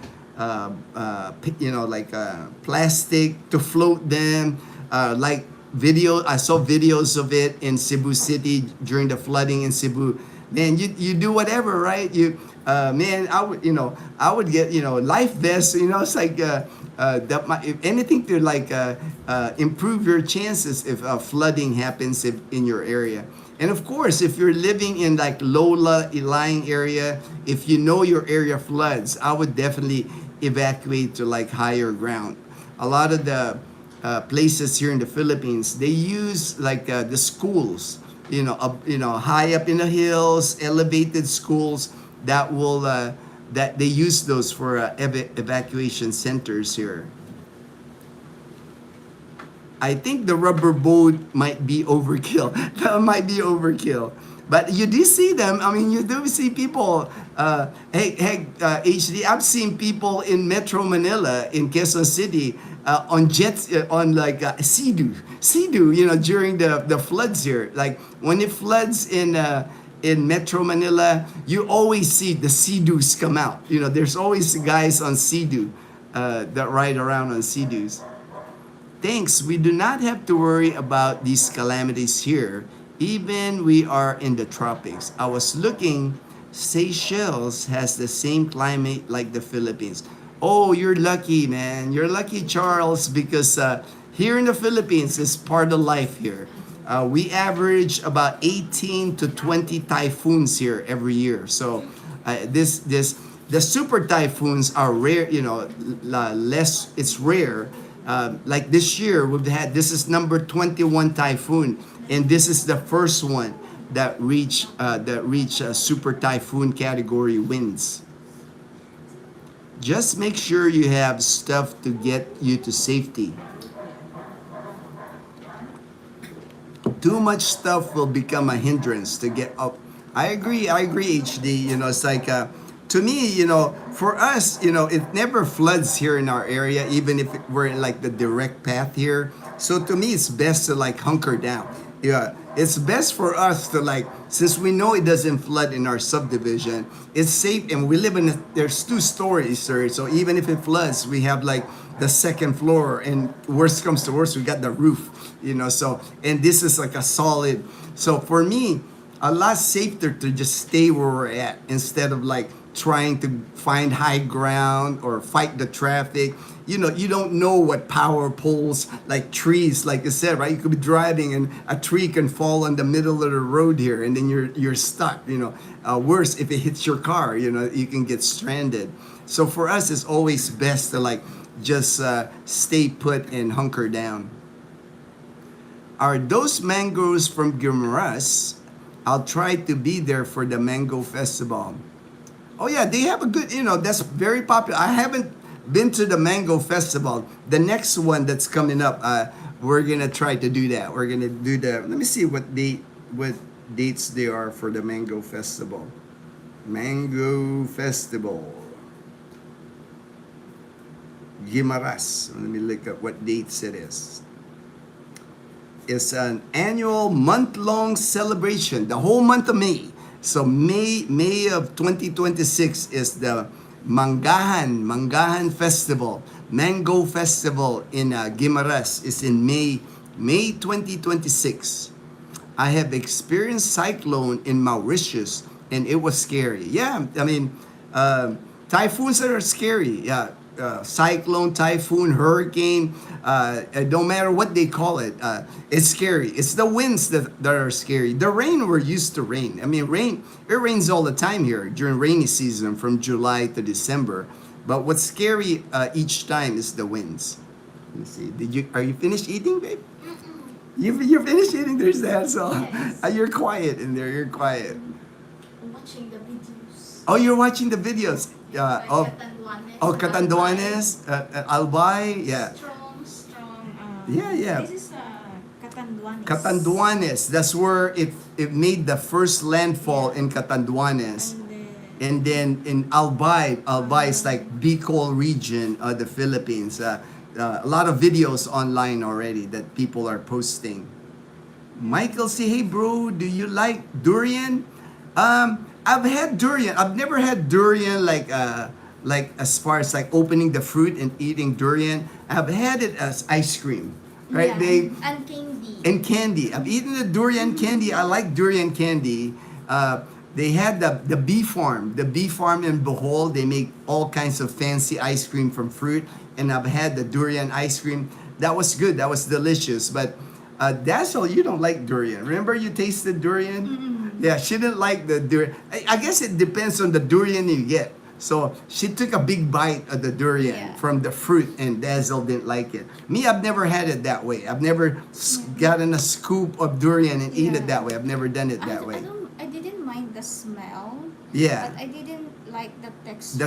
Plastic to float them. I saw videos of it in Cebu City during the flooding in Cebu. Man, you do whatever, right? I would get life vests. It's like if anything to improve your chances if flooding happens in your area. And of course, if you're living in like low-lying area, if your area floods, I would definitely evacuate to like higher ground. A lot of the places here in the Philippines, they use like the schools, high up in the hills, elevated schools that will that they use those for evacuation centers here. I think the rubber boat might be overkill. That might be overkill. But you do see them. I mean, you do see people. HD, I've seen people in Metro Manila, in Quezon City, on jets, on like Sea-Doo, during the floods here. Like when it floods in Metro Manila, you always see the Sea-Doos come out. There's always guys on Sea-Doo that ride around on Sea-Doos. Thanks. We do not have to worry about these calamities here, even we are in the tropics. I was looking, Seychelles has the same climate like the Philippines. Oh, you're lucky, man. You're lucky, Charles, because here in the Philippines, it's part of life here. We average about 18 to 20 typhoons here every year. So the super typhoons are rare, it's rare. Like this year, this is number 21 typhoon, and this is the first one that reach super typhoon category winds. Just make sure you have stuff to get you to safety. Too much stuff will become a hindrance to get up. I agree, HD. It's like to me, for us, it never floods here in our area, even if we're in like the direct path here. So to me, it's best to like hunker down. Yeah, it's best for us to like, since we know it doesn't flood in our subdivision, it's safe, and we live there's 2 stories, sir. So even if it floods, we have like the second floor, and worst comes to worst, we got the roof, so, and this is like a solid. So for me, a lot safer to just stay where we're at instead of like trying to find high ground or fight the traffic. You don't know what power poles, like trees, like I said, right? You could be driving and a tree can fall on the middle of the road here, and then you're stuck. Worse, if it hits your car, you can get stranded. So for us, it's always best to like just stay put and hunker down. Are those mangoes from Guimaras? I'll try to be there for the mango festival. Oh yeah, they have a good, that's very popular. I haven't been to the mango festival. The next one that's coming up, we're gonna try to do that. We're gonna do the. Let me see what dates there are for the Mango Festival. Mango Festival. Guimaras. Let me look at what dates it is. It's an annual month-long celebration, the whole month of May. So May of 2026 is the Mangahan Festival, Mango Festival in Guimaras. Is in May 2026. I have experienced cyclone in Mauritius, and it was scary. Yeah, I mean, typhoons are scary. Yeah, cyclone, typhoon, hurricane, no matter what they call it, it's scary. It's the winds that are scary. The rain, we're used to rain. I mean, it rains all the time here during rainy season from July to December. But what's scary each time is the winds. Let me see. Are you finished eating, babe? You're finished eating? There's that. So Yes. You're quiet in there. You're quiet. Watching the videos. Oh, you're watching the videos. Of Catanduanes. Catanduanes, Albay, yeah. Strong. Yeah. This is Catanduanes. Catanduanes, that's where it made the first landfall in Catanduanes. And then in Albay is like Bicol region of the Philippines. A lot of videos online already that people are posting. Michael say, hey bro, do you like durian? I've had durian. I've never had durian like as far as like opening the fruit and eating durian. I've had it as ice cream, right, Yeah, babe? and candy. And candy. I've eaten the durian candy. I like durian candy. They had the bee farm. The bee farm in Bohol. They make all kinds of fancy ice cream from fruit. And I've had the durian ice cream. That was good. That was delicious. But Dazzle, you don't like durian. Remember you tasted durian? Mm-hmm. Yeah, she didn't like the durian. I guess it depends on the durian you get. So she took a big bite of the durian Yeah. from the fruit, and Dazzle didn't like it. Me, I've never had it that way. I've never gotten a scoop of durian and eat it Yeah. that way. I've never done it that way. I didn't mind the smell. Yeah. But I didn't like the texture.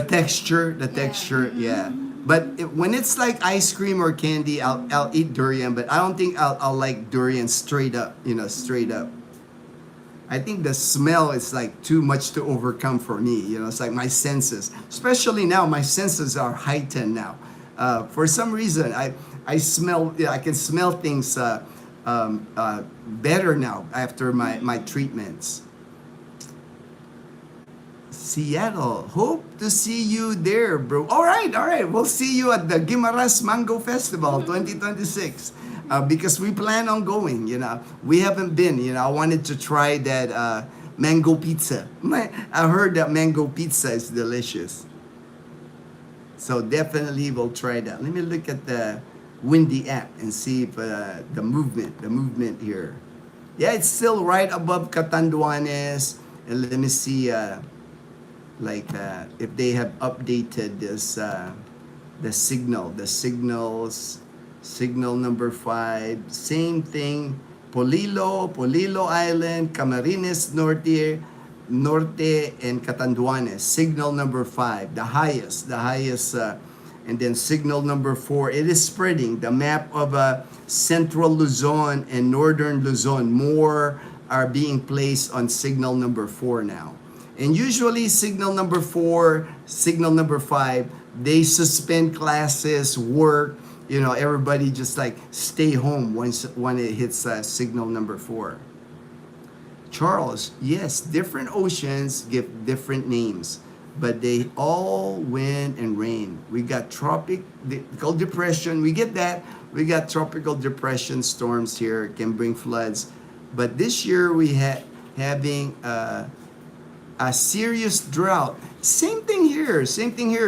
The texture, yeah. But when it's like ice cream or candy, I'll eat durian. But I don't think I'll like durian straight up. Straight up. I think the smell is like too much to overcome for me. It's like my senses, especially now, my senses are heightened now. For some reason, I smell. I can smell things better now after my treatments. Seattle, hope to see you there, bro. All right. We'll see you at the Guimaras Mango Festival 2026. Because we plan on going, we haven't been, I wanted to try that mango pizza. I heard that mango pizza is delicious. So definitely we'll try that. Let me look at the Windy app and see if the movement here. Yeah, it's still right above Catanduanes. And let me see if they have updated this the signals. Signal number 5, same thing. Polillo Island, Camarines Norte, and Catanduanes. Signal number 5, the highest. And then signal number 4, it is spreading. The map of central Luzon and northern Luzon, more are being placed on signal number 4 now. And usually signal number 4, signal number 5, they suspend classes, work. Everybody just like stay home when it hits signal number 4. Charles, yes, different oceans give different names, but they all wind and rain. We got tropical depression. We get that. We got tropical depression storms here, can bring floods. But this year we having a serious drought. Same thing here,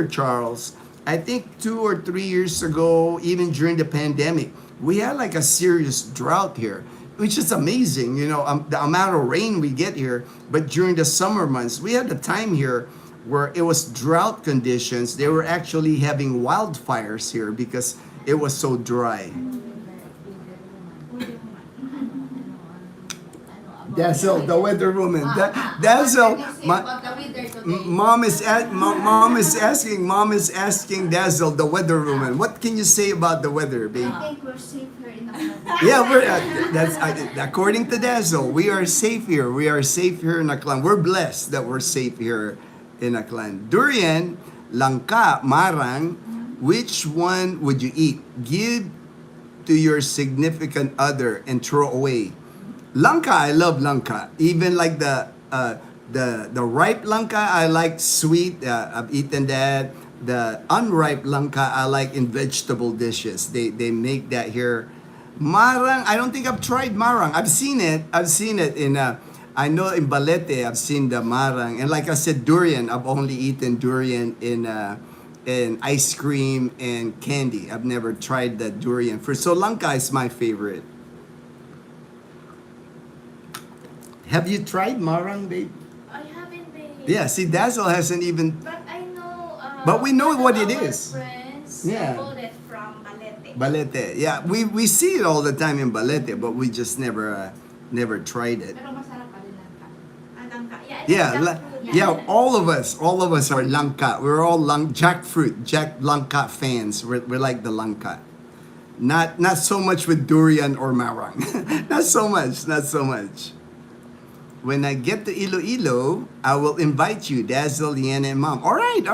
Charles. I think 2 or 3 years ago, even during the pandemic, we had like a serious drought here, which is amazing, the amount of rain we get here. But during the summer months, we had a time here where it was drought conditions. They were actually having wildfires here because it was so dry. Dazzle, the weather woman. Dazzle, mom is asking Dazzle, the weather woman. What can you say about the weather, babe? I think we're safer in in Aklan. Yeah, that's according to Dazzle. We are safe here. We are safe here in Aklan. We're blessed that we're safe here in Aklan. Durian, langka, marang. Which one would you eat? Give to your significant other and throw away. Langka, I love langka. Even like the ripe langka, I like sweet. I've eaten that. The unripe langka, I like in vegetable dishes. They make that here. Marang, I don't think I've tried marang. I've seen it. I've seen it in. I know in Balete, I've seen the marang, and like I said, durian. I've only eaten durian in ice cream and candy. I've never tried the durian fruit. So langka is my favorite. Have you tried marang, babe? I haven't been. Yeah, see, Dazzle hasn't even. But I know. But we know one what of it our is. Friends Yeah. bought it from Balete. Balete. Yeah, we see it all the time in Balete, but we just never tried it. Pero masarap pa rin lang ka. Langka. Yeah, I Yeah, think la- jackfruit. yeah. All of us are langka. We're all jackfruit, langka fans. We're like the langka. Not so much with durian or marang. Not so much. Not so much. When I get to Iloilo, I will invite you, Dazzle, Liana, and Mom. All right.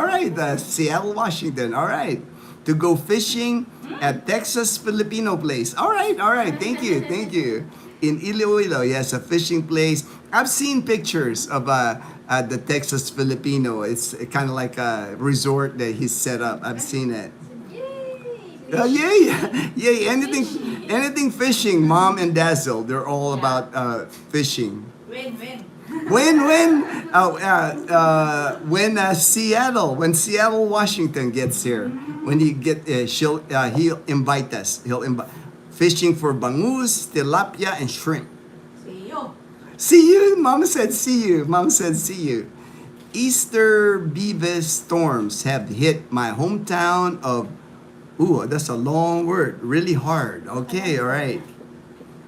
Seattle, Washington. All right. To go fishing at Texas Filipino place. All right. Thank you. In Iloilo, yes, a fishing place. I've seen pictures of the Texas Filipino. It's kind of like a resort that he's set up. I've seen it. Yay! Yay! Anything fishing, Mom and Dazzle. They're all about fishing. Win. When Seattle, Washington gets here, when he'll invite us. Fishing for bangus, tilapia, and shrimp. See you. See you, Mama said. See you. Easter Beavis storms have hit my hometown of. Ooh, that's a long word. Really hard. Okay, all right.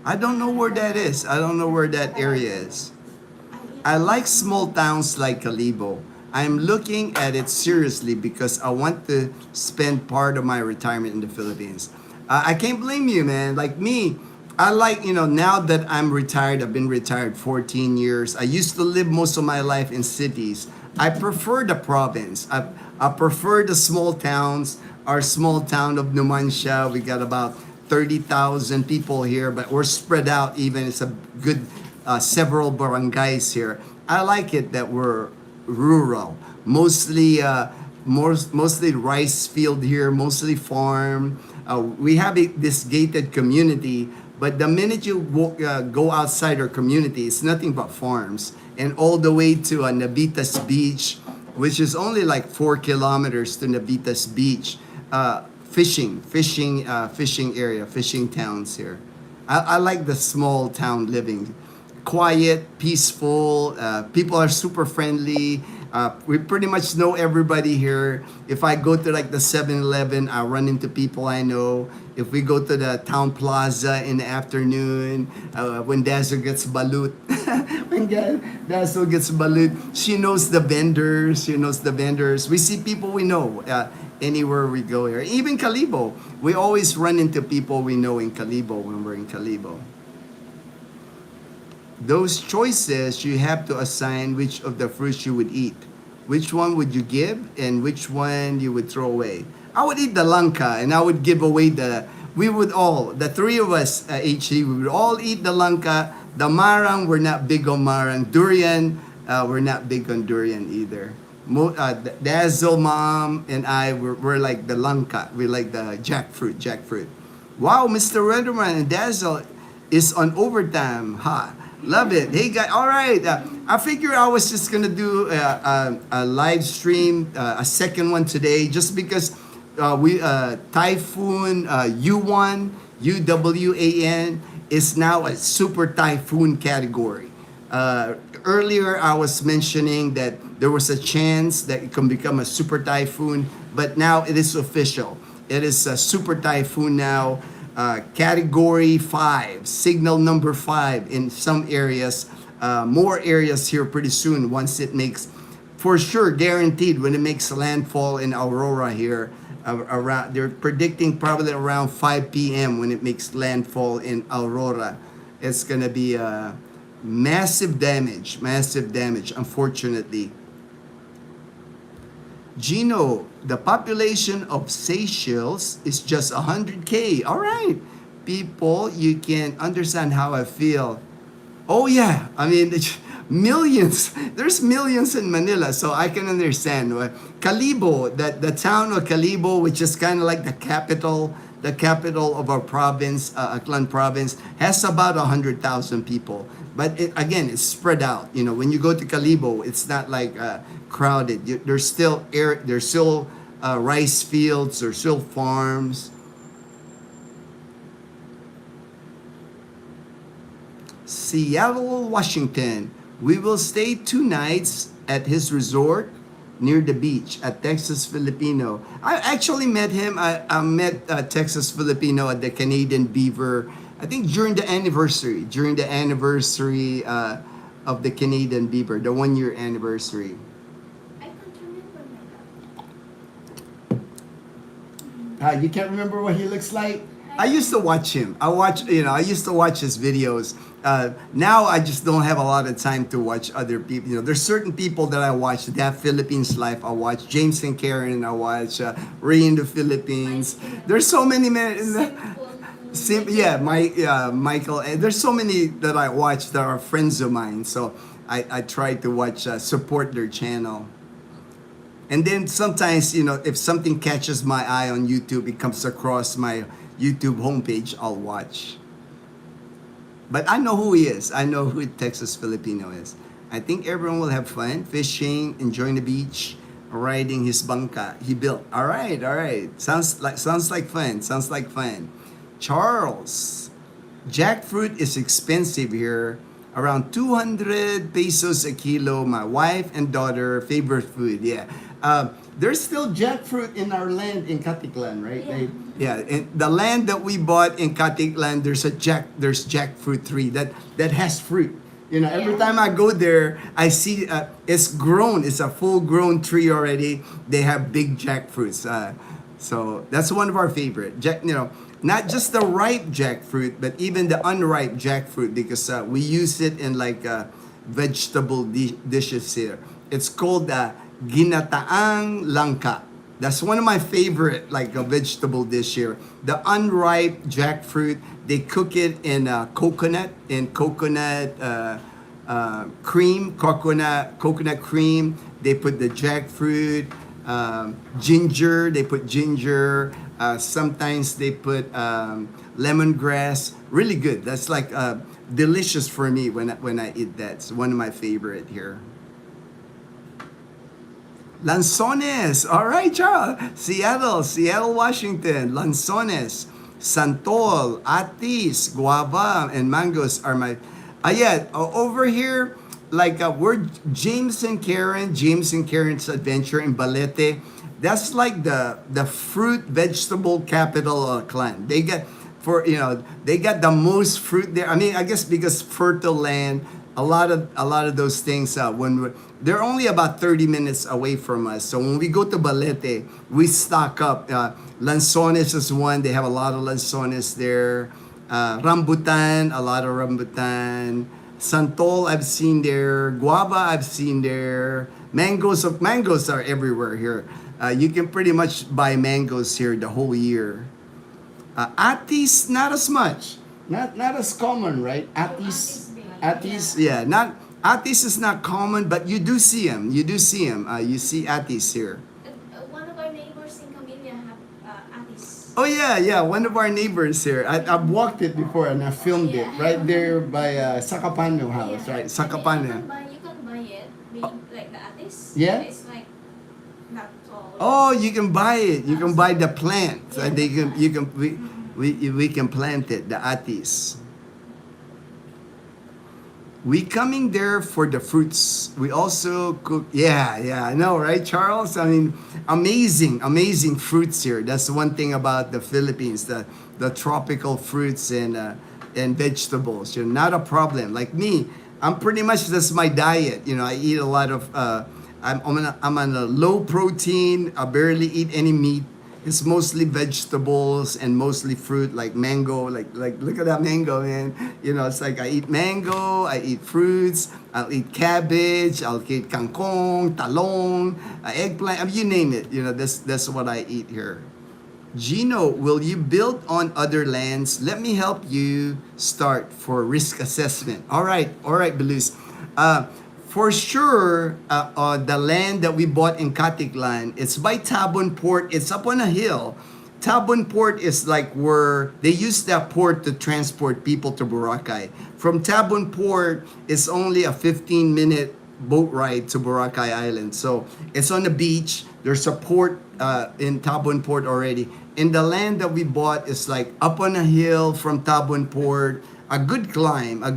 I don't know where that is. I don't know where that area is. I like small towns like Calibo. I'm looking at it seriously because I want to spend part of my retirement in the Philippines. I can't blame you, man. Like me, I like, now that I'm retired, I've been retired 14 years. I used to live most of my life in cities. I prefer the province. I prefer the small towns. Our small town of Numancia, we got about 30,000 people here, but we're spread out even. It's a good several barangays here. I like it that we're rural. Mostly rice field here, mostly farm. We have this gated community, but the minute you go outside our community, it's nothing but farms. And all the way to Navitas Beach, which is only like 4 kilometers to Navitas Beach. Fishing area, fishing towns here. I like the small town living. Quiet, peaceful, people are super friendly. We pretty much know everybody here. If I go to like the 7-Eleven, I run into people I know. If we go to the town plaza in the afternoon, when Dazzle gets balut, she knows the vendors. We see people we know anywhere we go here. Even Calibo, we always run into people we know in Calibo when we're in Calibo. Those choices, you have to assign which of the fruits you would eat. Which one would you give and which one you would throw away? I would eat the langka and I would give away the three of us, HE, we would all eat the langka. The marang, we're not big on marang. Durian, we're not big on durian either. Dazzle, Mom, and I, we're like the langka. We like the jackfruit. Wow, Mr. Redderman and Dazzle is on overtime. Love it. Hey, guys. All right. I figured I was just going to do a live stream, a second one today, just because Typhoon Uwan, UWAN, is now a super typhoon category. Earlier, I was mentioning that there was a chance that it can become a super typhoon, but now it is official. It is a super typhoon now. Category 5, signal number 5 in some areas, more areas here pretty soon once it makes, for sure, guaranteed when it makes landfall in Aurora here, around, they're predicting probably around 5 p.m. when it makes landfall in Aurora. It's gonna be massive damage, unfortunately. Gino, the population of Seychelles is just 100K. All right, people, you can understand how I feel. Oh yeah, I mean millions. There's millions in Manila, so I can understand. Calibo, the town of Calibo, which is kind of like the capital of our province, Aklan province, has about 100,000 people. But again, it's spread out. You know, when you go to Calibo, it's not like crowded. There's still rice fields, there's still farms. Seattle, Washington. We will stay 2 nights at his resort near the beach at Texas Filipino. I actually met him. I met Texas Filipino at the Canadian Beaver, I think during the anniversary of the Canadian Beaver, the 1-year anniversary. I can't remember my dad. You can't remember what he looks like? I used to watch him. I used to watch his videos. Now I just don't have a lot of time to watch other people. You know, there's certain people that I watch. That Philippines Life I watch. James and Karen I watch. Ray in the Philippines. There's so many men. Michael. And there's so many that I watch that are friends of mine. So I try to watch, support their channel. And then sometimes, you know, if something catches my eye on YouTube, it comes across my YouTube homepage, I'll watch. But I know who he is. I know who Texas Filipino is. I think everyone will have fun, fishing, enjoying the beach, riding his bangka he built. All right. Sounds like fun. Charles, jackfruit is expensive here. Around 200 pesos a kilo. My wife and daughter favorite food. Yeah. There's still jackfruit in our land in Catanduanes, right? Yeah. In the land that we bought in Catanduanes, there's jackfruit tree that has fruit. You know, every time I go there, I see it's grown. It's a full-grown tree already. They have big jackfruits. So that's one of our favorite. Not just the ripe jackfruit, but even the unripe jackfruit, because we use it in like vegetable dishes here. It's called ginataang langka. That's one of my favorite, like a vegetable dish here. The unripe jackfruit, they cook it in coconut cream. They put the jackfruit, ginger. They put ginger. Sometimes they put lemongrass. Really good. That's like delicious for me when I eat that. It's one of my favorite here. Lanzones. All right, Charles. Seattle, Washington. Lanzones, santol, atis, guava, and mangoes are my... over here, like we're James and Karen's adventure in Balete. That's like the fruit vegetable capital of Clan. They got the most fruit there. I mean, I guess because fertile land, a lot of those things they're only about 30 minutes away from us. So when we go to Balete, we stock up. Lanzones is one. They have a lot of lanzones there. Rambutan, a lot of rambutan. Santol, I've seen there. Guava, I've seen there. Mangoes are everywhere here. You can pretty much buy mangoes here the whole year. Atis, not as much. Not as common, right? Atis, yeah. Atis is not common, but you do see them. You see atis here. One of our neighbors in Camellia have atis. Oh yeah. One of our neighbors here. I've walked it before and I filmed it right there by Sakapano house, right? Sakapano. You can buy it, like the atis. Yeah? It's like not tall. Oh, you can buy it. You can buy the plant. And we can plant it, the atis. We coming there for the fruits. We also cook. Yeah, I know, right, Charles? I mean, amazing fruits here. That's one thing about the Philippines, the tropical fruits and vegetables. You know, not a problem. Like me, I'm pretty much, that's my diet. You know, I eat a lot of. I'm on a low protein. I barely eat any meat. It's mostly vegetables and mostly fruit, like mango. Like look at that mango, man. You know, it's like I eat mango, I eat fruits, I'll eat cabbage, I'll eat kangkong, talong, eggplant. I mean, you name it. You know, that's what I eat here. Gino, will you build on other lands? Let me help you start for risk assessment. All right, Belus. For sure, the land that we bought in Catanduanes, it's by Tabon Port. It's up on a hill. Tabon Port is like where they use that port to transport people to Boracay. From Tabon Port, it's only a 15-minute boat ride to Boracay Island. So it's on the beach. There's a port in Tabon Port already. And the land that we bought is like up on a hill from Tabon Port. A good climb. I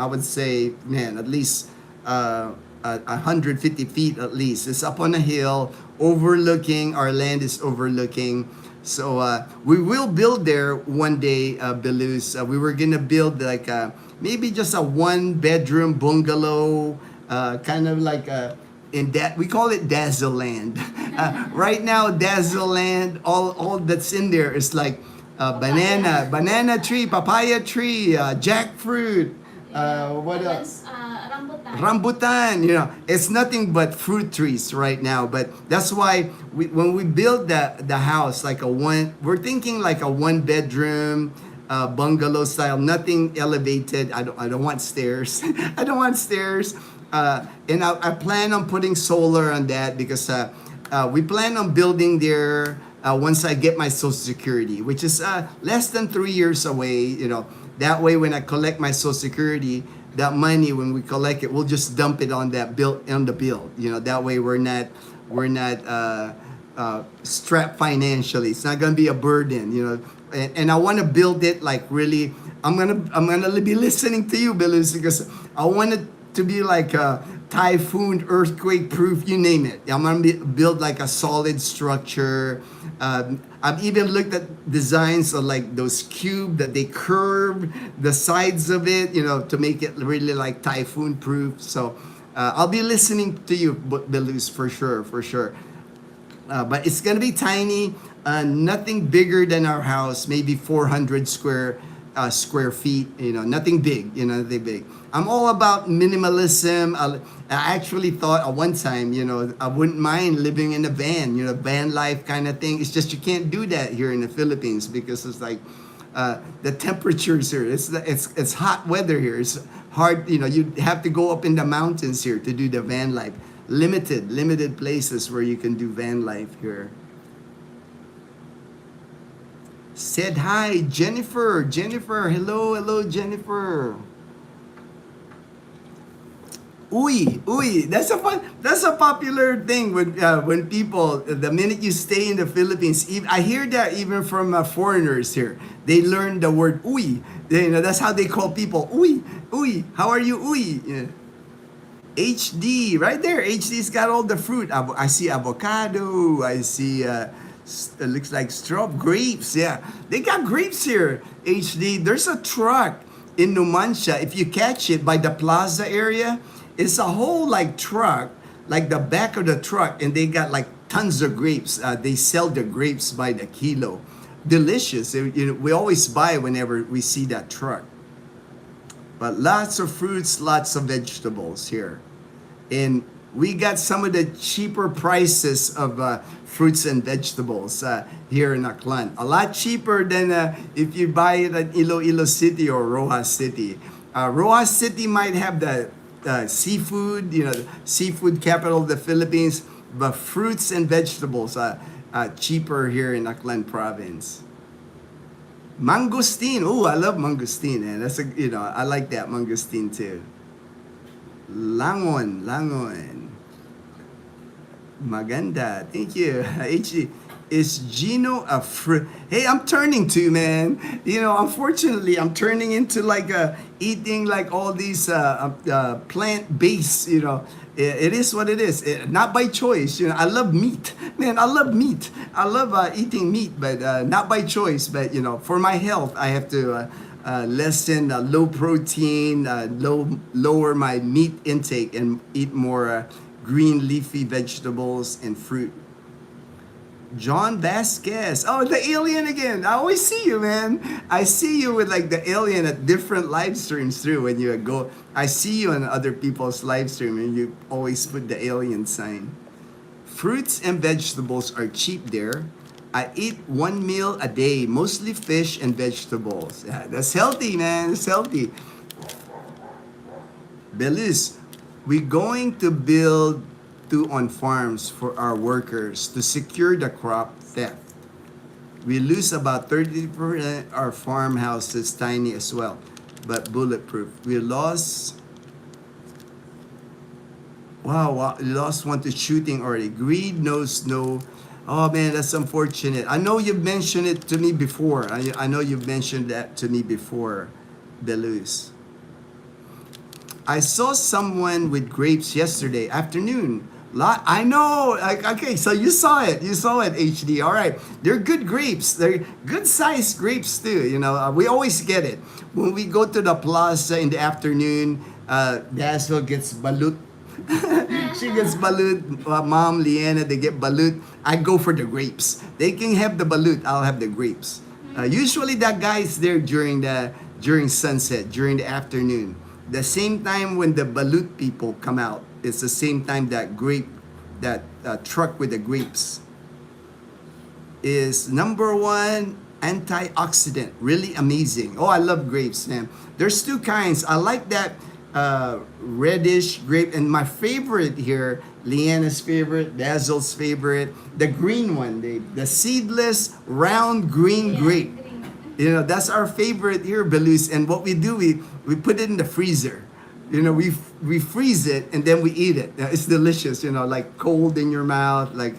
would say, man, at least 150 feet at least. It's up on a hill, overlooking. Our land is overlooking. So we will build there one day, Belus. We were gonna build like maybe just a 1-bedroom bungalow, kind of like in that we call it Dazzle Land. Right now, Dazzle Land, all that's in there is like banana tree, papaya tree, jackfruit. What else? Rambutan, you know, it's nothing but fruit trees right now. But that's why when we build the house, like we're thinking like a 1-bedroom bungalow style, nothing elevated. I don't want stairs. I don't want stairs. And I plan on putting solar on that because we plan on building there once I get my Social Security, which is less than 3 years away. You know, that way when I collect my Social Security, that money, when we collect it, we'll just dump it on the bill. You know, that way we're not strapped financially. It's not gonna be a burden. You know, and I want to build it like really. I'm gonna be listening to you, Billy, because I want it to be like a typhoon, earthquake proof, you name it. I'm gonna build like a solid structure. I've even looked at designs of like those cube that they curve the sides of it, you know, to make it really like typhoon proof. So I'll be listening to you, Belus, for sure. But it's gonna be tiny, nothing bigger than our house, maybe 400 square feet, you know, nothing big. I'm all about minimalism. I actually thought at one time, you know, I wouldn't mind living in a van, you know, van life kind of thing. It's just you can't do that here in the Philippines because it's like the temperatures here. It's hot weather here. It's hard, you know. You have to go up in the mountains here to do the van life. Limited places where you can do van life here. Said hi, Jennifer. Hello, Jennifer. Uy, that's a popular thing when people, the minute you stay in the Philippines, I hear that even from foreigners here. They learn the word uy. You know, that's how they call people. Uy, how are you, uy? Yeah. HD, right there. HD's got all the fruit. I see avocado. I see, it looks like grapes. Yeah, they got grapes here. HD. There's a truck in Numancia. If you catch it by the plaza area, it's a whole like truck, like the back of the truck, and they got like tons of grapes. They sell the grapes by the kilo. Delicious. You know, we always buy whenever we see that truck. But lots of fruits, lots of vegetables here. And we got some of the cheaper prices of fruits and vegetables here in Aklan. A lot cheaper than if you buy it at Iloilo City or Rojas City. Rojas City might have the seafood, you know, the seafood capital of the Philippines, but fruits and vegetables are cheaper here in Aklan province. Mangosteen. Oh, I love mangosteen. Man. That's I like that mangosteen too. Langon. Maganda. Thank you. HD. Is Gino a fruit? Hey, I'm turning to, man. You know, unfortunately, I'm turning into like eating like all these plant-based, you know. It is what it is. Not by choice. You know, I love meat. Man, I love meat. I love eating meat, but not by choice. But, you know, for my health, I have to lessen low protein, lower my meat intake, and eat more green leafy vegetables and fruit. John Vasquez. Oh, the alien again. I always see you, man. I see you with like the alien at different live streams too. When you go, I see you on other people's live stream and you always put the alien sign. Fruits and vegetables are cheap there. I eat one meal a day, mostly fish and vegetables. Yeah, that's healthy, man. It's healthy. Belis, we're going to build two on farms for our workers to secure the crop theft. We lose about 30%. Our farmhouse is tiny as well, but bulletproof. We lost. Wow, we lost one to shooting already. Greed knows no. Oh man, that's unfortunate. I know you've mentioned it to me before. I know you've mentioned that to me before, Belus. I saw someone with grapes yesterday afternoon. I know. Okay, so you saw it. You saw it, HD. All right. They're good grapes. They're good sized grapes too. You know, we always get it. When we go to the plaza in the afternoon, Dazzle gets balut. She gets balut. Mom, Leanna, they get balut. I go for the grapes. They can have the balut. I'll have the grapes. Usually that guy is there during sunset, during the afternoon. The same time when the balut people come out, it's the same time that truck with the grapes is number one antioxidant. Really amazing. Oh, I love grapes, man. There's two kinds. I like that reddish grape, and my favorite here, Leanna's favorite, Dazzle's favorite, the green one, the seedless, round green grape. Green. You know, that's our favorite here, Belus. And what we do, we put it in the freezer. You know, we freeze it and then we eat it. It's delicious, you know, like cold in your mouth. Like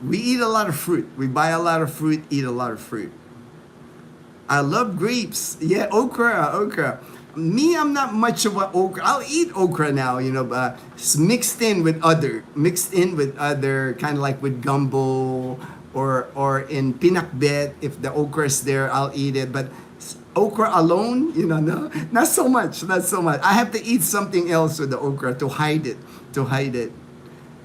we eat a lot of fruit. We buy a lot of fruit, eat a lot of fruit. I love grapes. Yeah, okra. Me, I'm not much of an okra. I'll eat okra now, you know, but it's mixed in with other, kind of like with gumbo or in pinakbet. If the okra is there, I'll eat it. But okra alone, you know, no, not so much. I have to eat something else with the okra to hide it.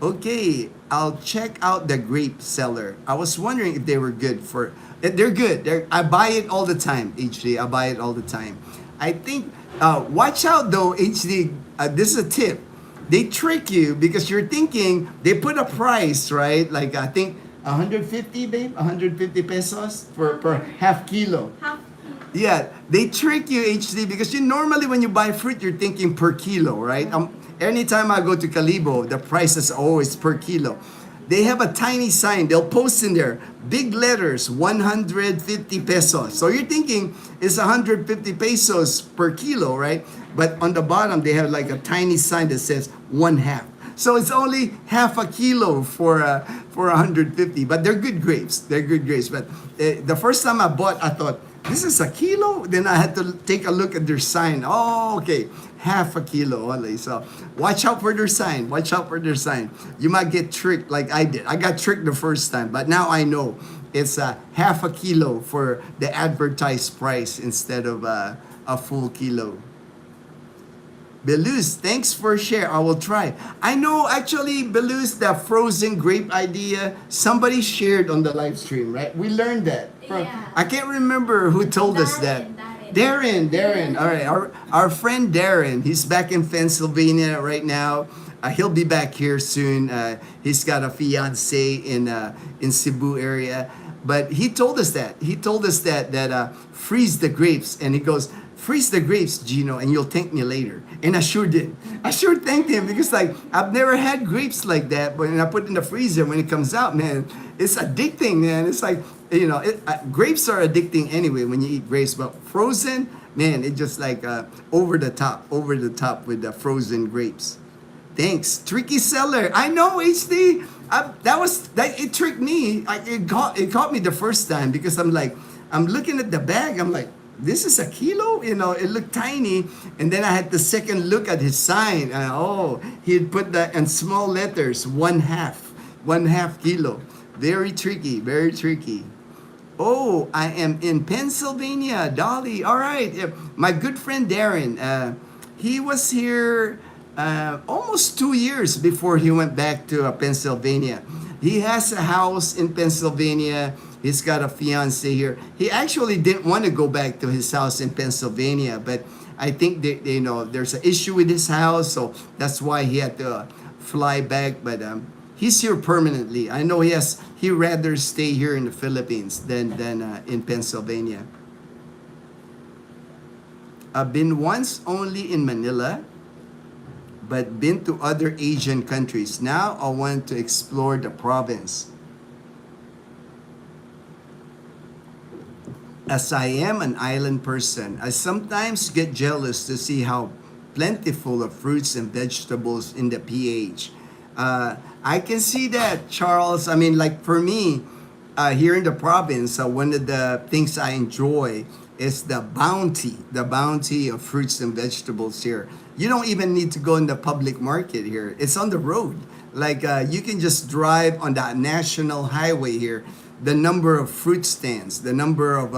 Okay, I'll check out the grape seller. I was wondering if they were good for. They're good. I buy it all the time, HD. I buy it all the time. I think. Watch out though, HD. This is a tip. They trick you because you're thinking they put a price, right? Like I think 150, babe, 150 pesos per half kilo. Half. Yeah, they trick you, HD, because you normally when you buy fruit, you're thinking per kilo, right? Anytime I go to Calibo, the price is always per kilo. They have a tiny sign. They'll post in there, big letters, 150 pesos. So you're thinking it's 150 pesos per kilo, right? But on the bottom, they have like a tiny sign that says 1/2. So it's only half a kilo for 150. But they're good grapes. But the first time I bought, I thought, this is a kilo? Then I had to take a look at their sign. Oh, okay. Half a kilo only. So watch out for their sign. You might get tricked like I did. I got tricked the first time, but now I know it's half a kilo for the advertised price instead of a full kilo. Belus, thanks for share. I will try. I know actually, Belus, the frozen grape idea, somebody shared on the live stream, right? We learned that. Yeah. I can't remember who told us that. Darren. All right, our friend Darren. He's back in Pennsylvania right now. He'll be back here soon. He's got a fiance in Cebu area. But he told us that. Freeze the grapes, and he goes, freeze the grapes, Gino, and you'll thank me later. And I sure did. I sure thanked him because like I've never had grapes like that. But when I put it in the freezer, when it comes out, man, it's addicting, man. It's like, you know, grapes are addicting anyway when you eat grapes. But frozen, man, it just like over the top with the frozen grapes. Thanks, tricky seller. I know, HD. It tricked me. It caught me the first time because I'm looking at the bag. I'm like, this is a kilo? You know, it looked tiny. And then I had the second look at his sign. He had put that in small letters, 1/2 kilo. Very tricky. Oh, I am in Pennsylvania, Dolly. All right. My good friend Darren, he was here almost 2 years before he went back to Pennsylvania. He has a house in Pennsylvania. He's got a fiance here. He actually didn't want to go back to his house in Pennsylvania, but I think that, you know, there's an issue with his house, so that's why he had to fly back. But he's here permanently. I know he rather stay here in the Philippines than in Pennsylvania. I've been once only in Manila, but been to other Asian countries. Now I want to explore the province. As I am an island person, I sometimes get jealous to see how plentiful of fruits and vegetables in the PH. I can see that, Charles. I mean, like for me, here in the province, one of the things I enjoy is the bounty of fruits and vegetables here. You don't even need to go in the public market here. It's on the road. Like you can just drive on that national highway here. The number of fruit stands, the number of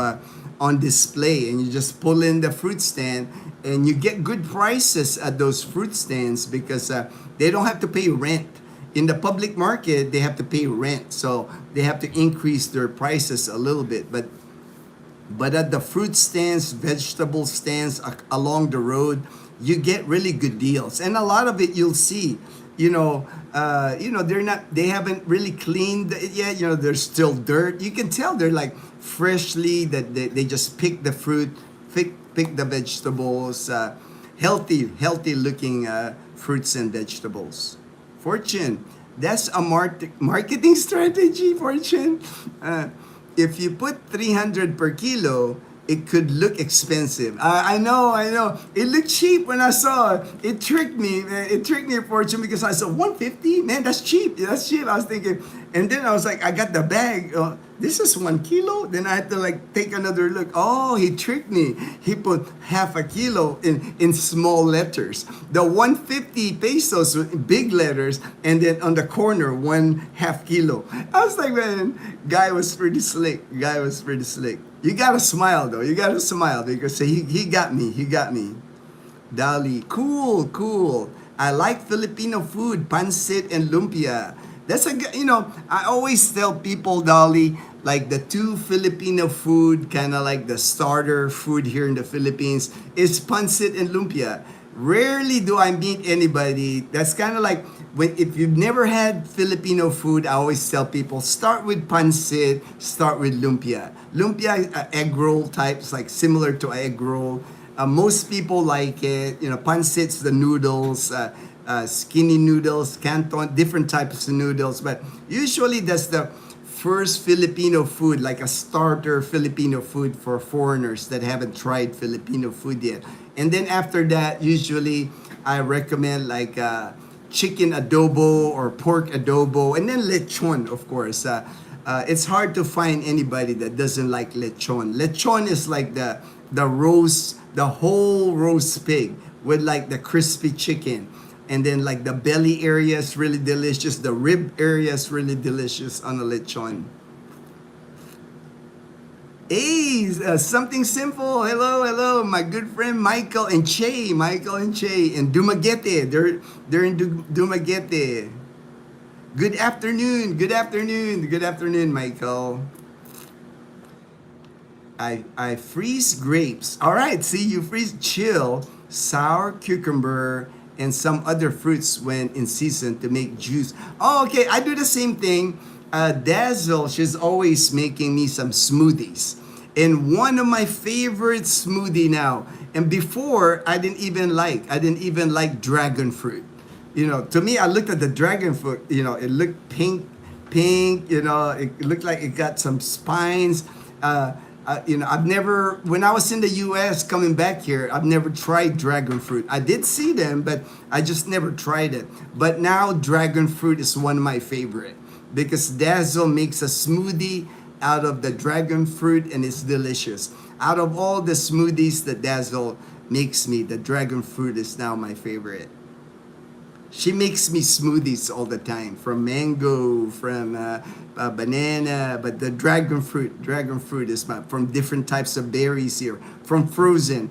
on display, and you just pull in the fruit stand, and you get good prices at those fruit stands because they don't have to pay rent. In the public market, they have to pay rent, so they have to increase their prices a little bit. But at the fruit stands, vegetable stands along the road, you get really good deals, and a lot of it you'll see. They haven't really cleaned it yet. You know, there's still dirt. You can tell they're like freshly that they just pick the fruit, pick the vegetables, healthy looking fruits and vegetables. Fortune, that's a marketing strategy, Fortune. If you put 300 per kilo, it could look expensive. I know. It looked cheap when I saw it. It tricked me, man. It tricked me, Fortune, because I saw 150. Man, that's cheap. That's cheap. I was thinking, and then I was like, I got the bag. This is 1 kilo. Then I had to like take another look. Oh, he tricked me. He put half a kilo in small letters. The 150 pesos with big letters, and then on the corner 1/2 kilo. I was like, man, guy was pretty slick. You gotta smile though. You gotta smile because he got me. Dali, cool. I like Filipino food, pancit and lumpia. That's I always tell people, Dali, like the two Filipino food, kind of like the starter food here in the Philippines, is pancit and lumpia. Rarely do I meet anybody that's kind of like, if you've never had Filipino food, I always tell people, start with pancit, start with lumpia. Lumpia, egg roll types, like similar to egg roll. Most people like it. Pancit's the noodles, skinny noodles, canton, different types of noodles. But usually that's the first Filipino food, like a starter Filipino food for foreigners that haven't tried Filipino food yet. And then after that, usually I recommend like chicken adobo or pork adobo, and then lechon, of course. It's hard to find anybody that doesn't like lechon. Lechon is like the whole roast pig with like the crispy chicken. And then like the belly area is really delicious. The rib area is really delicious on a lechon. Hey, something simple. Hello, my good friend Michael and Che. In Dumaguete. They're in Dumaguete. Good afternoon, Michael. I freeze grapes. All right, see, you freeze chill, sour cucumber, and some other fruits when in season to make juice. Oh, okay, I do the same thing. Dazzle, she's always making me some smoothies. And one of my favorite smoothie now, and before I didn't even like dragon fruit. To me, I looked at the dragon fruit, it looked pink, it looked like it got some spines. When I was in the US coming back here, I've never tried dragon fruit. I did see them, but I just never tried it. But now dragon fruit is one of my favorite because Dazzle makes a smoothie out of the dragon fruit and it's delicious. Out of all the smoothies that Dazzle makes me, the dragon fruit is now my favorite. She makes me smoothies all the time, from mango, from banana, but the dragon fruit is from different types of berries here, from frozen.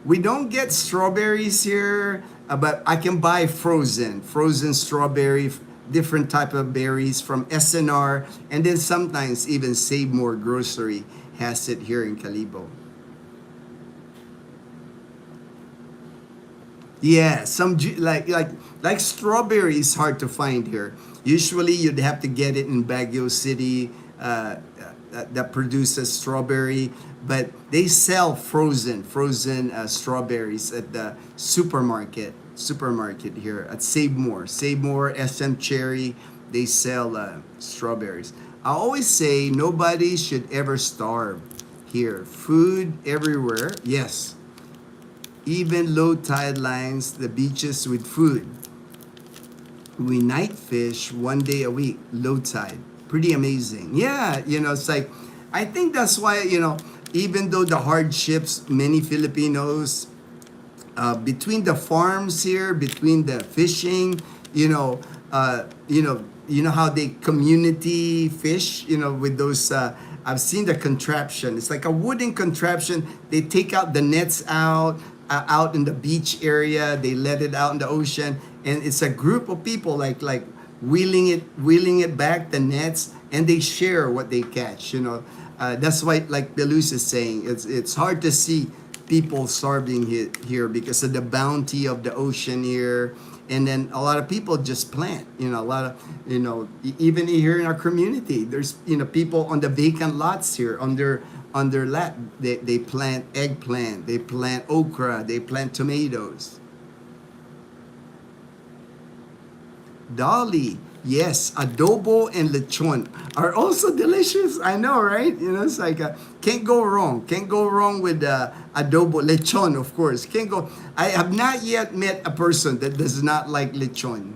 We don't get strawberries here, but I can buy frozen strawberry different type of berries from SNR, and then sometimes even Save More Grocery has it here in Calibo. Yeah, some like strawberry is hard to find here. Usually, you'd have to get it in Baguio City that produces strawberry, but they sell frozen strawberries at the supermarket here at Save More, SM Cherry. They sell strawberries. I always say nobody should ever starve here. Food everywhere. Yes, even low tide lines the beaches with food. We night fish 1 day a week, low tide. Pretty amazing. Yeah, it's like, I think that's why, even though the hardships, many Filipinos, between the farms here, between the fishing, you know how they community fish, with those, I've seen the contraption. It's like a wooden contraption. They take out the nets out in the beach area. They let it out in the ocean, and it's a group of people like wheeling it back the nets, and they share what they catch. That's why, like Belus is saying, it's hard to see people starving here because of the bounty of the ocean here. And then a lot of people just plant, a lot of, even here in our community, there's, people on the vacant lots here on their lot. They plant eggplant, they plant okra, they plant tomatoes. Dolly, yes, adobo and lechon are also delicious. I know, right? It's like can't go wrong. Can't go wrong with adobo, lechon, of course. Can't go. I have not yet met a person that does not like lechon.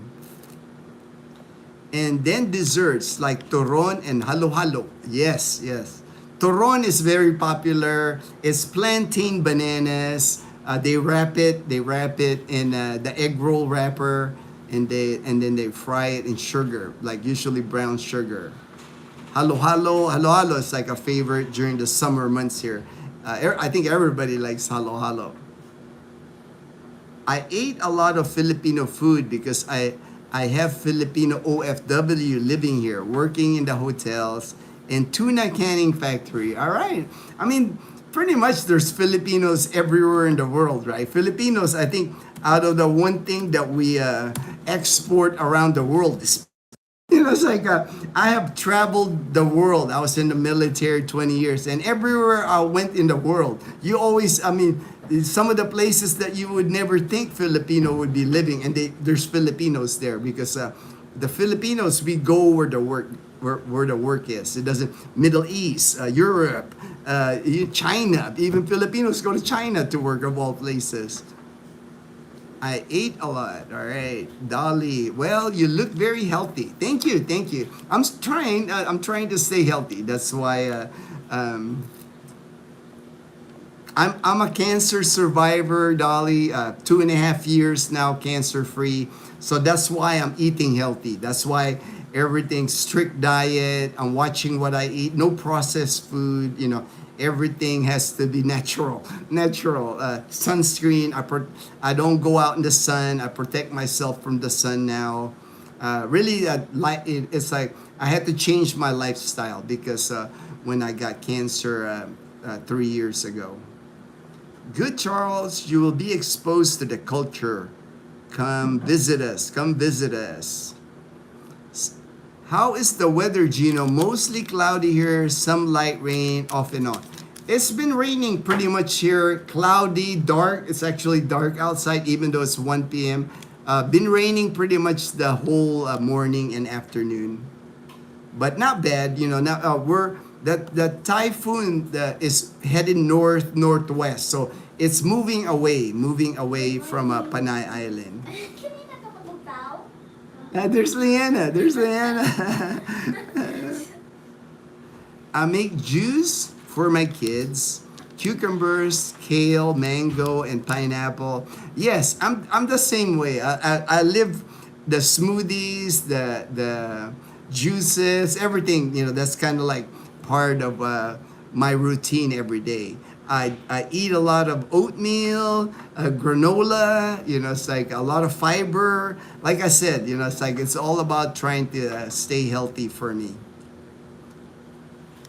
And then desserts like turon and halo-halo. Yes, yes. Turon is very popular. It's plantain bananas. They wrap it in the egg roll wrapper. And then they fry it in sugar, like usually brown sugar. Halo-halo is like a favorite during the summer months here. I think everybody likes halo-halo. I ate a lot of Filipino food because I have Filipino OFW living here, working in the hotels and tuna canning factory. All right. I mean, pretty much there's Filipinos everywhere in the world, right? Filipinos, I think, out of the one thing that we export around the world is, it's like I have traveled the world. I was in the military 20 years, and everywhere I went in the world, you always, some of the places that you would never think Filipino would be living, and there's Filipinos there because the Filipinos, we go where the work is. It doesn't, Middle East, Europe, China, even Filipinos go to China to work, of all places. I ate a lot. All right, Dolly. Well, you look very healthy. Thank you. I'm trying to stay healthy. That's why I'm a cancer survivor, Dolly. 2.5 years now, cancer free. So that's why I'm eating healthy. That's why everything strict diet. I'm watching what I eat. No processed food. Everything has to be natural. Sunscreen. I don't go out in the sun. I protect myself from the sun now. Really, it's like I had to change my lifestyle because when I got cancer 3 years ago. Good, Charles. You will be exposed to the culture. Come visit us. How is the weather, Gino? Mostly cloudy here, some light rain, off and on. It's been raining pretty much here. Cloudy, dark. It's actually dark outside even though it's 1 p.m. Been raining pretty much the whole morning and afternoon. But not bad, now the typhoon is heading northwest. So it's moving away from Panay Island. There's Leanna. I make juice for my kids. Cucumbers, kale, mango, and pineapple. Yes, I'm the same way. I live the smoothies, the juices, everything. That's kind of like part of my routine every day. I eat a lot of oatmeal, granola. It's like a lot of fiber. Like I said, it's like it's all about trying to stay healthy for me.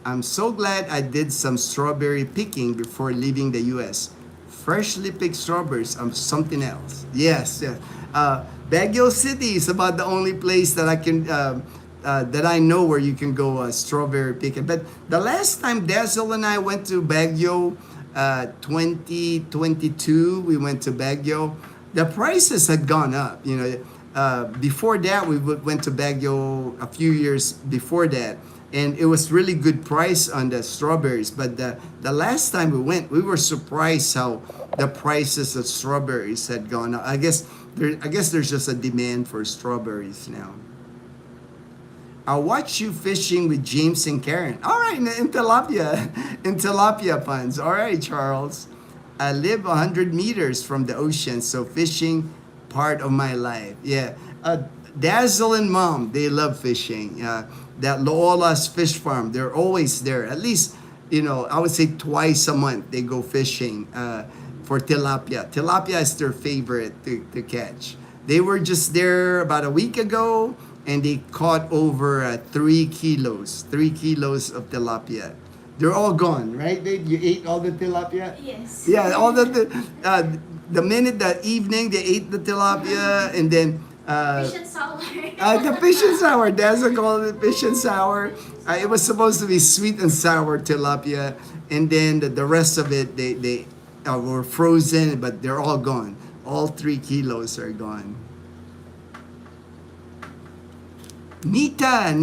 I'm so glad I did some strawberry picking before leaving the U.S. Freshly picked strawberries are something else. Yes, yes. Baguio City is about the only place that I can that I know where you can go strawberry picking. But the last time Dazzle and I went to Baguio, 2022, we went to Baguio. The prices had gone up. Before that, we went to Baguio a few years before that, and it was really good price on the strawberries. But the last time we went, we were surprised how the prices of strawberries had gone up. I guess there's just a demand for strawberries now. I'll watch you fishing with James and Karen. All right, in tilapia ponds. All right, Charles. I live 100 meters from the ocean, so fishing part of my life. Yeah. Dazzle and Mom, they love fishing. That Loola's fish farm, they're always there. At least, I would say twice a month they go fishing for tilapia. Tilapia is their favorite to catch. They were just there about a week ago, and they caught over 3 kilos. 3 kilos of tilapia. They're all gone, right, babe? You ate all the tilapia? Yes. Yeah, all the minute that evening they ate the tilapia, and then Fish and sour. the fish and sour. That's what called it, fish and sour. It was supposed to be sweet and sour tilapia, and then the rest of it they were frozen, but they're all gone. All 3 kilos are gone. Nita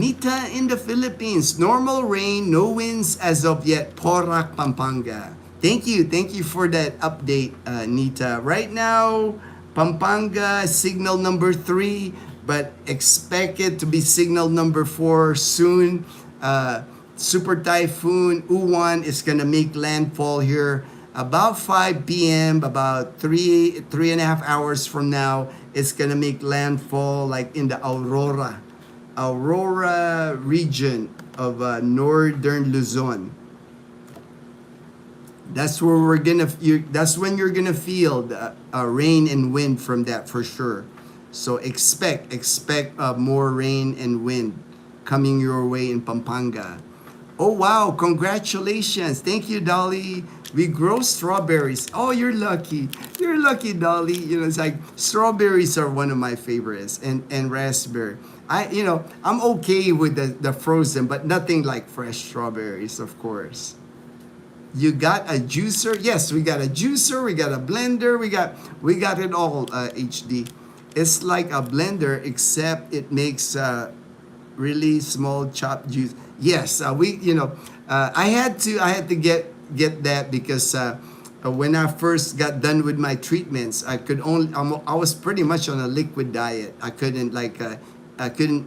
in the Philippines. Normal rain, no winds as of yet. Porac, Pampanga. Thank you for that update, Nita. Right now, Pampanga signal number 3, but expect it to be signal number 4 soon. Super Typhoon Uwan is gonna make landfall here about 5 p.m. About 3.5 hours from now. It's gonna make landfall like in the Aurora region of northern Luzon. That's where that's when you're gonna feel the rain and wind from that for sure. So expect more rain and wind coming your way in Pampanga. Oh wow, congratulations. Thank you, Dolly. We grow strawberries. Oh, you're lucky. You're lucky, Dolly. It's like strawberries are one of my favorites, and raspberry. I'm okay with the frozen, but nothing like fresh strawberries, of course. You got a juicer? Yes, we got a juicer, we got a blender, we got it all, HD. It's like a blender, except it makes really small chopped juice. Yes, I had to get that because when I first got done with my treatments, I was pretty much on a liquid diet. I couldn't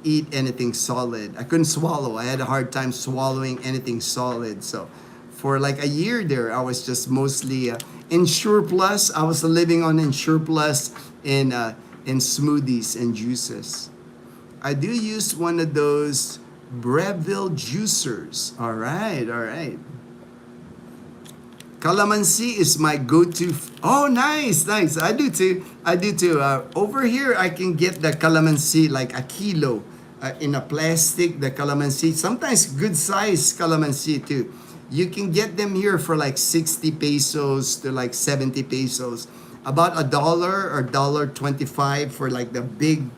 eat anything solid. I couldn't swallow. I had a hard time swallowing anything solid. So for like a year there, I was just mostly Ensure Plus. I was living on Ensure Plus in smoothies and juices. I do use one of those Breville juicers. All right. Calamansi is my go-to. Oh, nice. I do too. Over here, I can get the calamansi like a kilo in a plastic. The calamansi, sometimes good size calamansi too. You can get them here for like 60 pesos to like 70 pesos. About $1 or $1.25 for like the big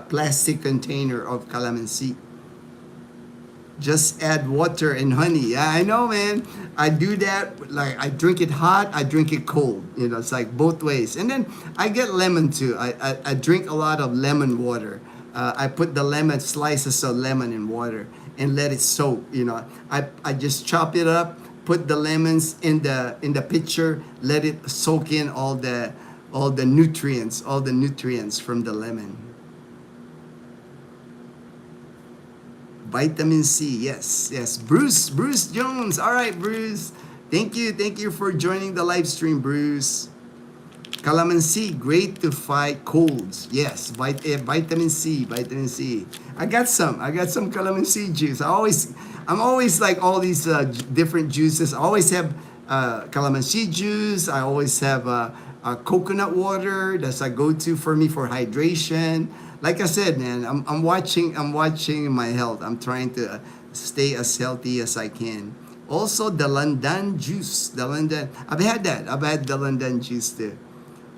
plastic container of calamansi. Just add water and honey. Yeah, I know, man. I do that. Like I drink it hot, I drink it cold. It's like both ways. And then I get lemon too. I drink a lot of lemon water. I put the slices of lemon in water and let it soak. I just chop it up, put the lemons in the pitcher, let it soak in all the nutrients from the lemon. Vitamin C, yes. Bruce Jones. All right, Bruce. Thank you for joining the live stream, Bruce. Calamansi, great to fight colds. Yes, vitamin C. I got some calamansi juice. I'm always like all these different juices. I always have calamansi juice. I always have coconut water. That's a go-to for me for hydration. Like I said, man, I'm watching my health. I'm trying to stay as healthy as I can. Also, the London juice. The London. I've had that. I've had the London juice too.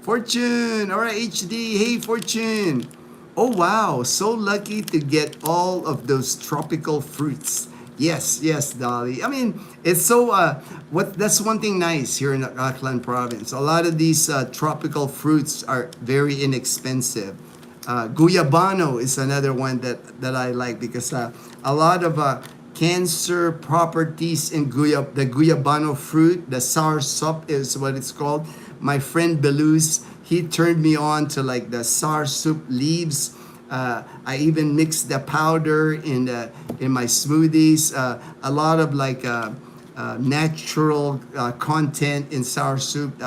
Fortune. All right, HD. Hey, Fortune. Oh wow, so lucky to get all of those tropical fruits. Yes, yes, Dolly. I mean, it's so that's one thing nice here in the Aklan province. A lot of these tropical fruits are very inexpensive. Guyabano is another one that I like because a lot of cancer properties in the Guyabano fruit, the sour soup is what it's called. My friend Belus, he turned me on to like the sour soup leaves. I even mixed the powder in my smoothies. A lot of like natural content in sour soup.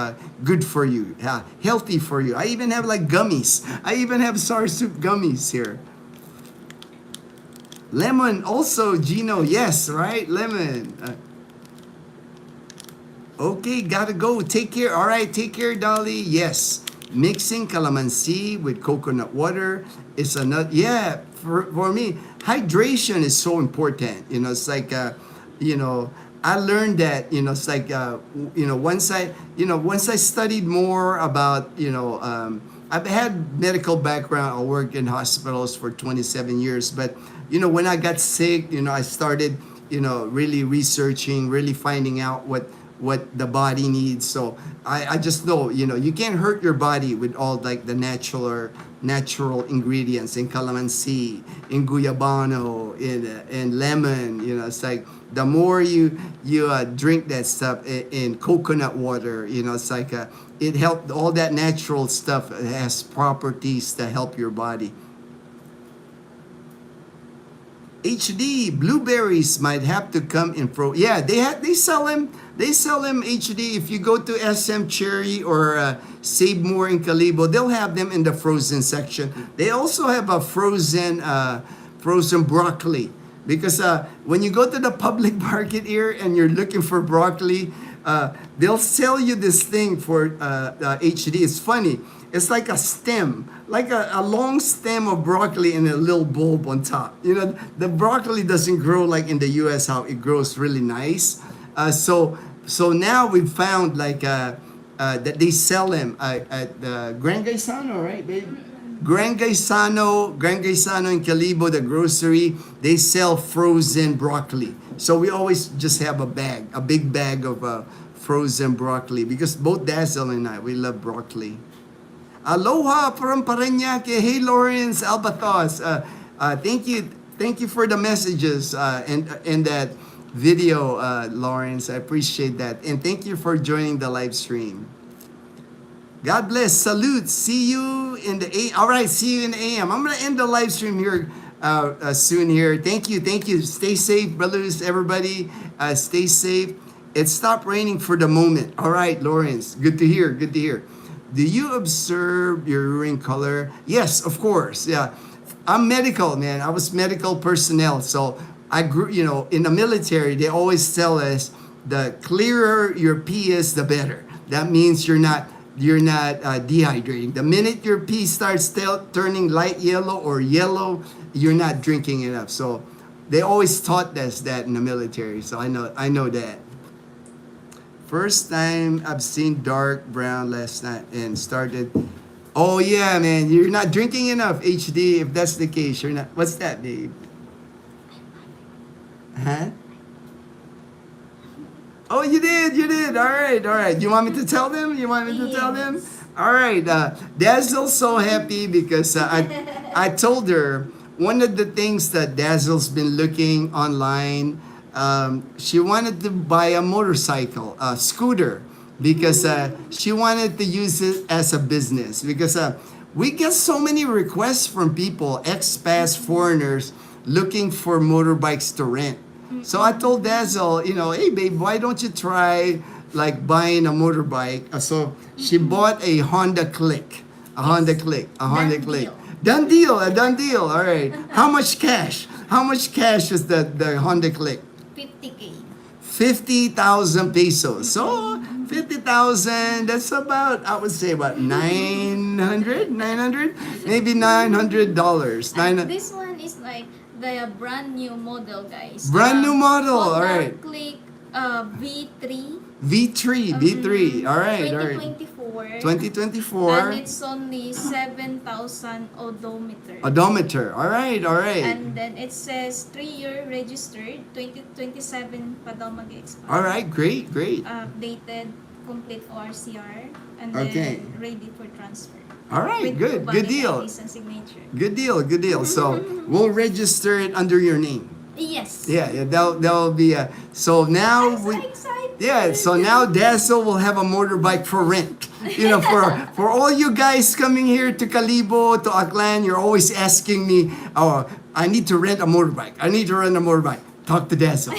Good for you, healthy for you. I even have like gummies. I even have sour soup gummies here. Lemon also, Gino. Yes, right, lemon. Okay, gotta go. Take care. All right, take care, Dolly. Yes, mixing calamansi with coconut water is another. Yeah, for me, hydration is so important. You know, it's like, I learned that. You know, it's like, once I studied more about, I've had medical background. I worked in hospitals for 27 years, but when I got sick, I started, really researching, really finding out what the body needs. So I just know, you can't hurt your body with all like the natural ingredients in calamansi, in guyabano, in lemon. It's like the more you drink that stuff in coconut water, it's like it helped. All that natural stuff has properties to help your body. HD blueberries might have to come in Yeah, they sell them. They sell them HD. If you go to SM Cherry or Save More in Calibo, they'll have them in the frozen section. They also have a frozen broccoli because when you go to the public market here and you're looking for broccoli, they'll sell you this thing for HD. It's funny. It's like a stem, like a long stem of broccoli and a little bulb on top. The broccoli doesn't grow like in the U.S. how it grows really nice. So now we've found like that they sell them at Gran Gaisano, right, babe? Gran Gaisano in Calibo, the grocery, they sell frozen broccoli. So we always just have a big bag of frozen broccoli because both Dazzle and I, we love broccoli. Aloha from Parañaque. Hey, Lawrence Albatos. Thank you for the messages and that video, Lawrence. I appreciate that. And thank you for joining the live stream. God bless. Salute. See you in the AM. All right, see you in the AM. I'm going to end the live stream here soon here. Thank you. Stay safe, brothers, everybody. Stay safe. It stopped raining for the moment. All right, Lawrence. Good to hear. Do you observe your urine color? Yes, of course. Yeah. I'm medical, man. I was medical personnel. So I grew, in the military, they always tell us the clearer your pee is, the better. That means you're not dehydrating. The minute your pee starts turning light yellow or yellow, you're not drinking enough. So they always taught us that in the military. So I know that. First time I've seen dark brown last night and started. Oh yeah, man, you're not drinking enough, HD. If that's the case, you're not. What's that, babe? Huh? Oh, you did. All right. You want me to tell them? All right. Dazzle's so happy because I told her one of the things that Dazzle's been looking online. She wanted to buy a motorcycle, a scooter, because she wanted to use it as a business. Because we get so many requests from people, expats, foreigners, looking for motorbikes to rent. So I told Dazzle, hey babe, why don't you try like buying a motorbike? So she bought a Honda Click, Done deal. All right. How much cash? How much cash is the Honda Click? 50K. 50,000 pesos. So 50,000, that's about, I would say about 900, maybe $900. This one is like the brand new model, guys. Brand new model, Honda alright. Click V3 V3, all right. 2024. 2024. And it's only 7,000 odometer. Odometer, all right. And then it says 3-year registered, 2027 pa daw mag-expire. All right, great. Updated, complete ORCR, and Okay. then ready for transfer. All right, With good valid deal. IDs and signature. Good deal. So we'll register it under your name. Yes. Yeah, that'll be a. So now I'm so excited. Yeah, so now Dazzle will have a motorbike for rent. For all you guys coming here to Calibo, to Aklan, you're always asking me, oh, I need to rent a motorbike. Talk to Dazzle.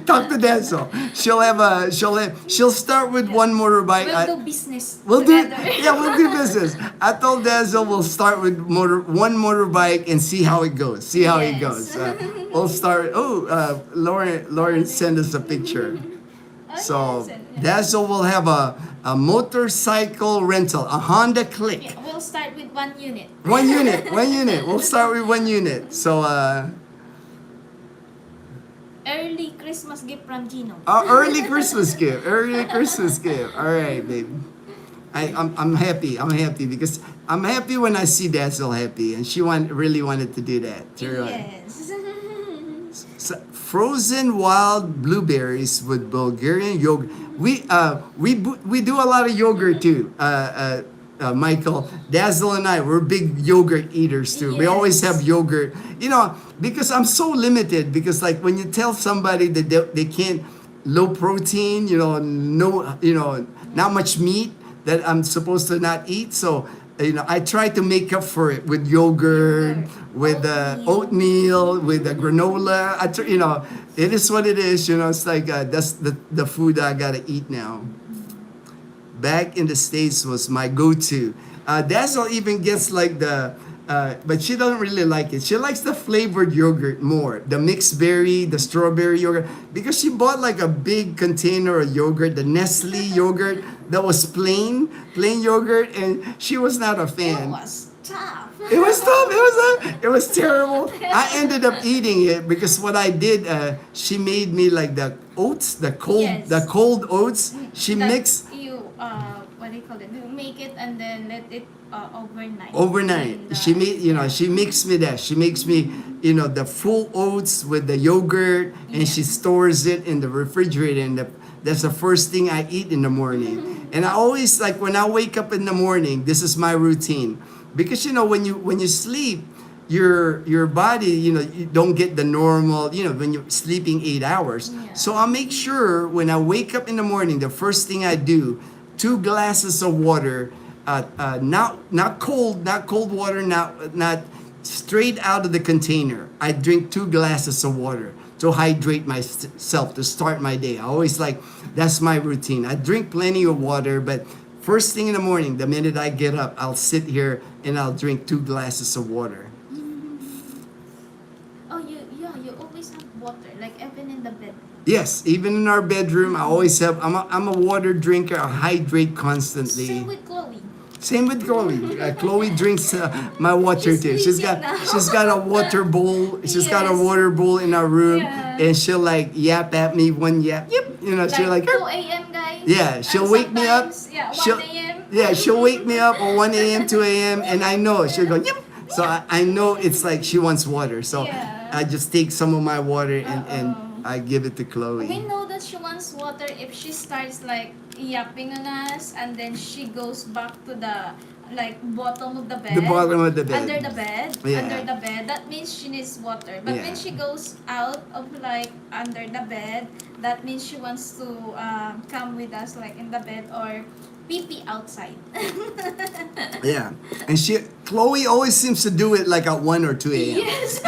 Talk to Dazzle. She'll start with one motorbike. We'll do business We'll do together. business. I told Dazzle we'll start with one motorbike and see how it goes. Yes. We'll start. Lauren sent us a picture. So Dazzle will have a motorcycle rental, a Honda Click. Yeah, we'll start with 1 unit. One unit. We'll start with 1 unit. So Early Christmas gift from Gino. early Christmas gift. All right, baby. I'm happy because I'm happy when I see Dazzle happy, and she really wanted to do that. Yes. Frozen wild blueberries with Bulgarian yogurt. We do a lot of yogurt too. Michael, Dazzle and I, we're big yogurt eaters too. We always Yes. have yogurt. Because I'm so limited. Because like when you tell somebody that they can't, low protein, not much meat, that I'm supposed to not eat. So I try to make up for it with yogurt, with oatmeal, with granola. It is what it is. It's like that's the food I gotta eat now. Back in the States was my go-to. Dazzle even gets like but she doesn't really like it. She likes the flavored yogurt more. The mixed berry, the strawberry yogurt. Because she bought like a big container of yogurt, the Nestle yogurt that was plain yogurt, and she was not a It fan. was tough. It was tough. It was terrible. I ended up eating it because what I did, she made me like the oats, the cold oats. She That mixed You what do you call it? You make it and then let it overnight. overnight. In the- She makes me that. She makes me, the full oats with the yogurt, and she stores it in the refrigerator, and that's the first thing I eat in the morning. And I always like when I wake up in the morning, this is my routine. Because when you sleep, your body, you don't get the normal, when you're sleeping 8 hours. Yeah. So I'll make sure when I wake up in the morning, the first thing I do, 2 glasses of water, not cold water, not straight out of the container. I drink 2 glasses of water to hydrate myself, to start my day. I always that's my routine. I drink plenty of water, but first thing in the morning, the minute I get up, I'll sit here and I'll drink 2 glasses of water. Oh, you always have water, like even in the bed. Yes, even in our bedroom, I always have. I'm a water drinker. I hydrate constantly. Same with Chloe. Chloe drinks my water too. She's freezing now. She's got a water bowl. She's got a Yes. water bowl in our room, Yeah. and she'll yap at me one yap. Yep, she'll Like 2 a.m. guys. Yeah, she'll And wake me up. sometimes, Yeah, 1 She'll- a.m. Yeah, she'll wake me up at 1 a.m., 2 a.m., and I know she'll go, yep. So I know it's like she wants water. So Yeah. I just take some of my water and I give it to We Chloe. know that she wants water if she starts yapping on us, and then she goes back to the bottom of the bed. The bottom of the bed. Under the bed. Yeah. Under the bed. That means she needs water. But Yeah. when she goes out of under the bed, that means she wants to come with us in the bed or pee outside. Yeah. And Chloe always seems to do it at 1 or 2 a.m. Yes.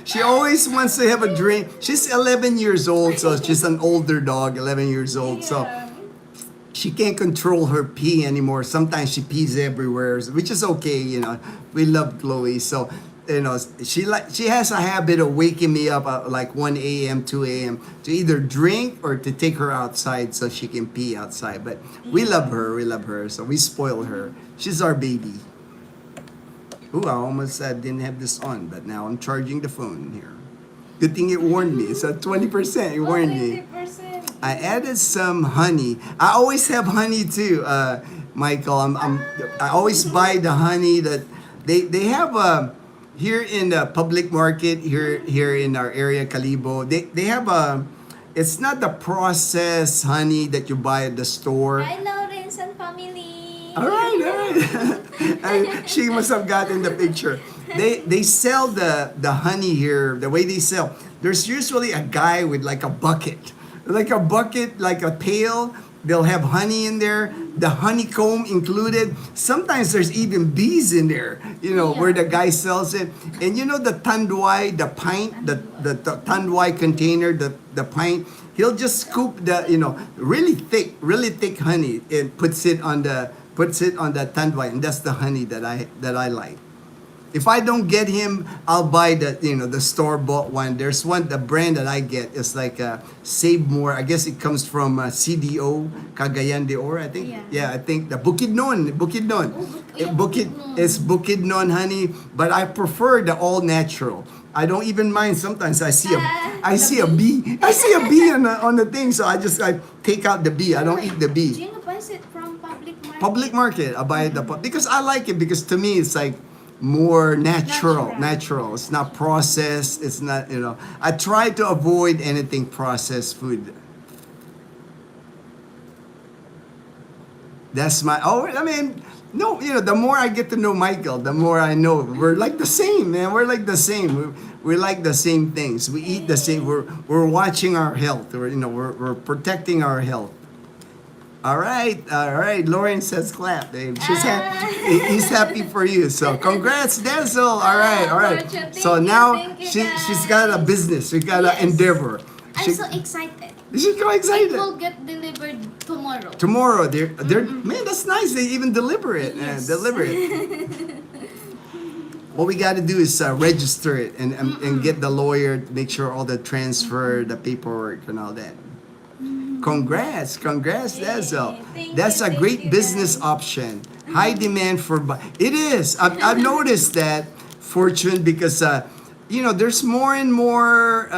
She always wants to have a drink. She's 11 years old, so she's an older dog, 11 years old. So Yeah. she can't control her pee anymore. Sometimes she pees everywhere, which is okay, We love Chloe. So she has a habit of waking me up at like 1 a.m., 2 a.m. to either drink or to take her outside so she can pee outside. But we love her. We love her. So we spoil her. She's our baby. Ooh, I almost didn't have this on, but now I'm charging the phone here. Good thing it warned me. It's at 20%. It warned me. 20%. I added some honey. I always have honey too, Michael. I always buy the honey that they have here in the public market here in our area, Calibo. They have it's not the processed honey that you buy at the store. Hi, Lawrence and family. All right. She must have gotten the picture. They sell the honey here the way they sell. There's usually a guy with like a bucket, like a pail. They'll have honey in there, the honeycomb included. Sometimes there's even bees in there, where the guy sells it. And the tanduay, the pint, the tanduay container, the pint, he'll just scoop the, really thick honey and puts it on the tanduay, and that's the honey that I like. If I don't get him, I'll buy the store-bought one. There's the brand that I get is like Save More. I guess it comes from CDO, Cagayan de Oro, I think. Yeah. I think the Bukidnon. It's Bukidnon honey, but I prefer the all-natural. I don't even mind. Sometimes I see a bee. I see a bee on the thing, so I take out the bee. I don't eat the bee. Gino buys it from public market. Public market, I buy it because I like it, because to me it's like more natural. It's not processed. It's not, I try to avoid anything processed food. That's no, the more I get to know Michael, the more I know we're like the same, man. We're like the same. We like the same things. We eat the same. We're watching our health. We're protecting our health. All right. Lauren says clap, babe. He's happy for you. So congrats, Denzel. All right. So now she's got a business. She got an endeavor. I'm so excited. She's so excited. It will get delivered tomorrow. Tomorrow, man, that's nice. They even deliver it. Yes. What we got to do is register it and get the lawyer to make sure all the transfer, the paperwork, and all that. Congrats, Denzel. That's a great business option. High demand for it is. I've noticed that, Fortune, because there's more and more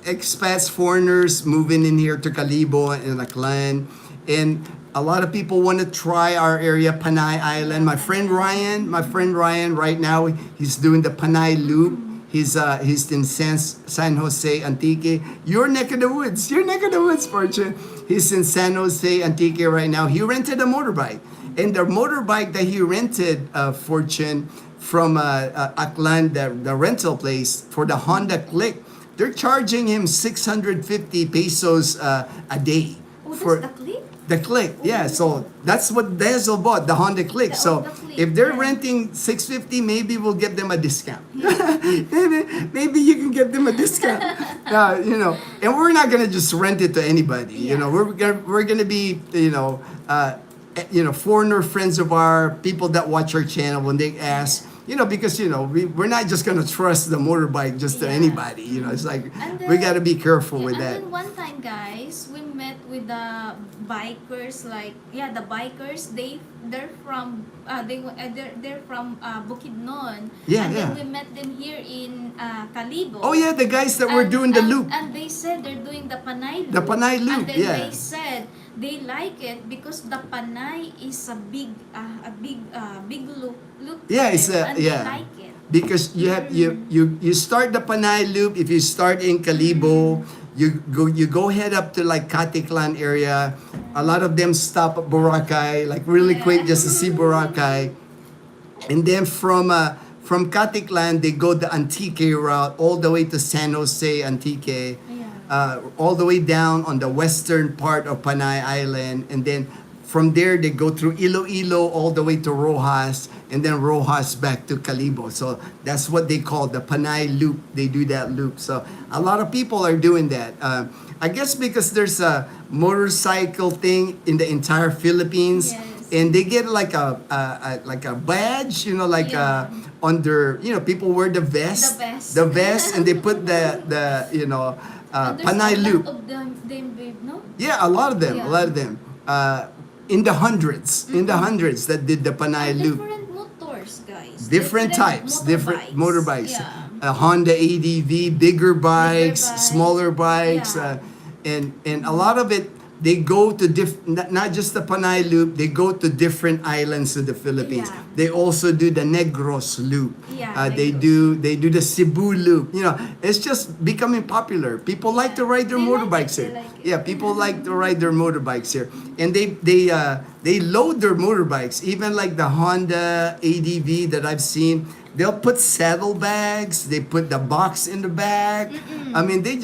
expats, foreigners moving in here to Calibo and Aklan, and a lot of people want to try our area, Panay Island. My friend Ryan right now, he's doing the Panay Loop. He's in San Jose, Antique. Your neck of the woods, Fortune. He's in San Jose, Antique right now. He rented a motorbike. And the motorbike that he rented, Fortune, from Aklan, the rental place, for the Honda Click, they're charging him 650 pesos a day. That's the Click? The Click, yeah. So that's what Denzel bought, the Honda Click. So Click, if they're renting 650, maybe we'll give them a discount. maybe you can give them a discount. And we're not gonna just rent it to anybody. We're gonna be foreigner friends of our people that watch our channel when they ask. Because we're not just gonna trust the motorbike just to anybody. It's like we gotta be careful with that. And then one time, guys, we met with the bikers. The bikers. They're from they're from Bukidnon. And then we met them here in Calibo. Oh yeah, the guys that were doing the loop. And they said they're doing the Panay loop. The Panay loop, and then they said they like it because the Panay is a big loop. Yeah, it's and they like it. Because you start the Panay loop. If you start in Calibo, you go head up to like Catanduanes area. A lot of them stop at Boracay, like really quick just to see Boracay. And then from Catanduanes, they go the Antique route all the way to San Jose, Antique. All the way down on the western part of Panay Island, and then from there they go through Iloilo all the way to Rojas, and then Rojas back to Calibo. So that's what they call the Panay Loop. They do that loop. So a lot of people are doing that. I guess because there's a motorcycle thing in the entire Philippines. Yes. and they get like a badge, you know, like Yeah. on their, you know, people wear the vest, The vest. and they put the you know, And there's panay a loop. lot of them, babe, no? Yeah, a lot of them, a Yeah. lot of them. In the hundreds, that did the panay And loop. different motors, guys. Different types, different motorbikes. Yeah. A Honda ADV, bigger bikes, bikes. smaller bikes, Yeah. and a lot of it they go to not just the Panay Loop. They go to different islands of the Philippines. Yeah. They also do the Negros Loop. Yeah, They do the Cebu Loop. You know, it's just becoming popular. People like to ride their They like motorbikes it, here. they like it. Yeah, people like to ride their motorbikes here, and they load their motorbikes. Even like the Honda ADV that I've seen, they'll put saddlebags. They put the box in the back. I mean, they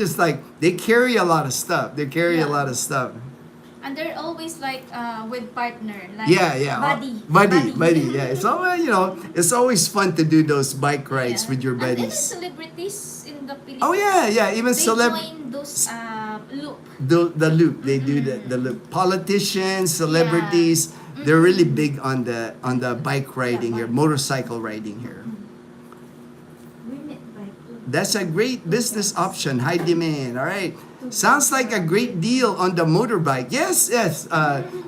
carry a lot of stuff. They carry a Yeah. lot of stuff. And they're always like with partner, like Yeah. buddy. Yeah, it's always, you know, it's always fun to do those bike rides Yeah. with your And even buddies. celebrities in the Philippines. Oh yeah. Even They join those loop. the loop. They do the loop. Politicians, celebrities, they're really big on the bike riding here, bike. motorcycle riding here. We met by two. That's a great business option. High demand. All right. Sounds like a great deal on the motorbike. Yes.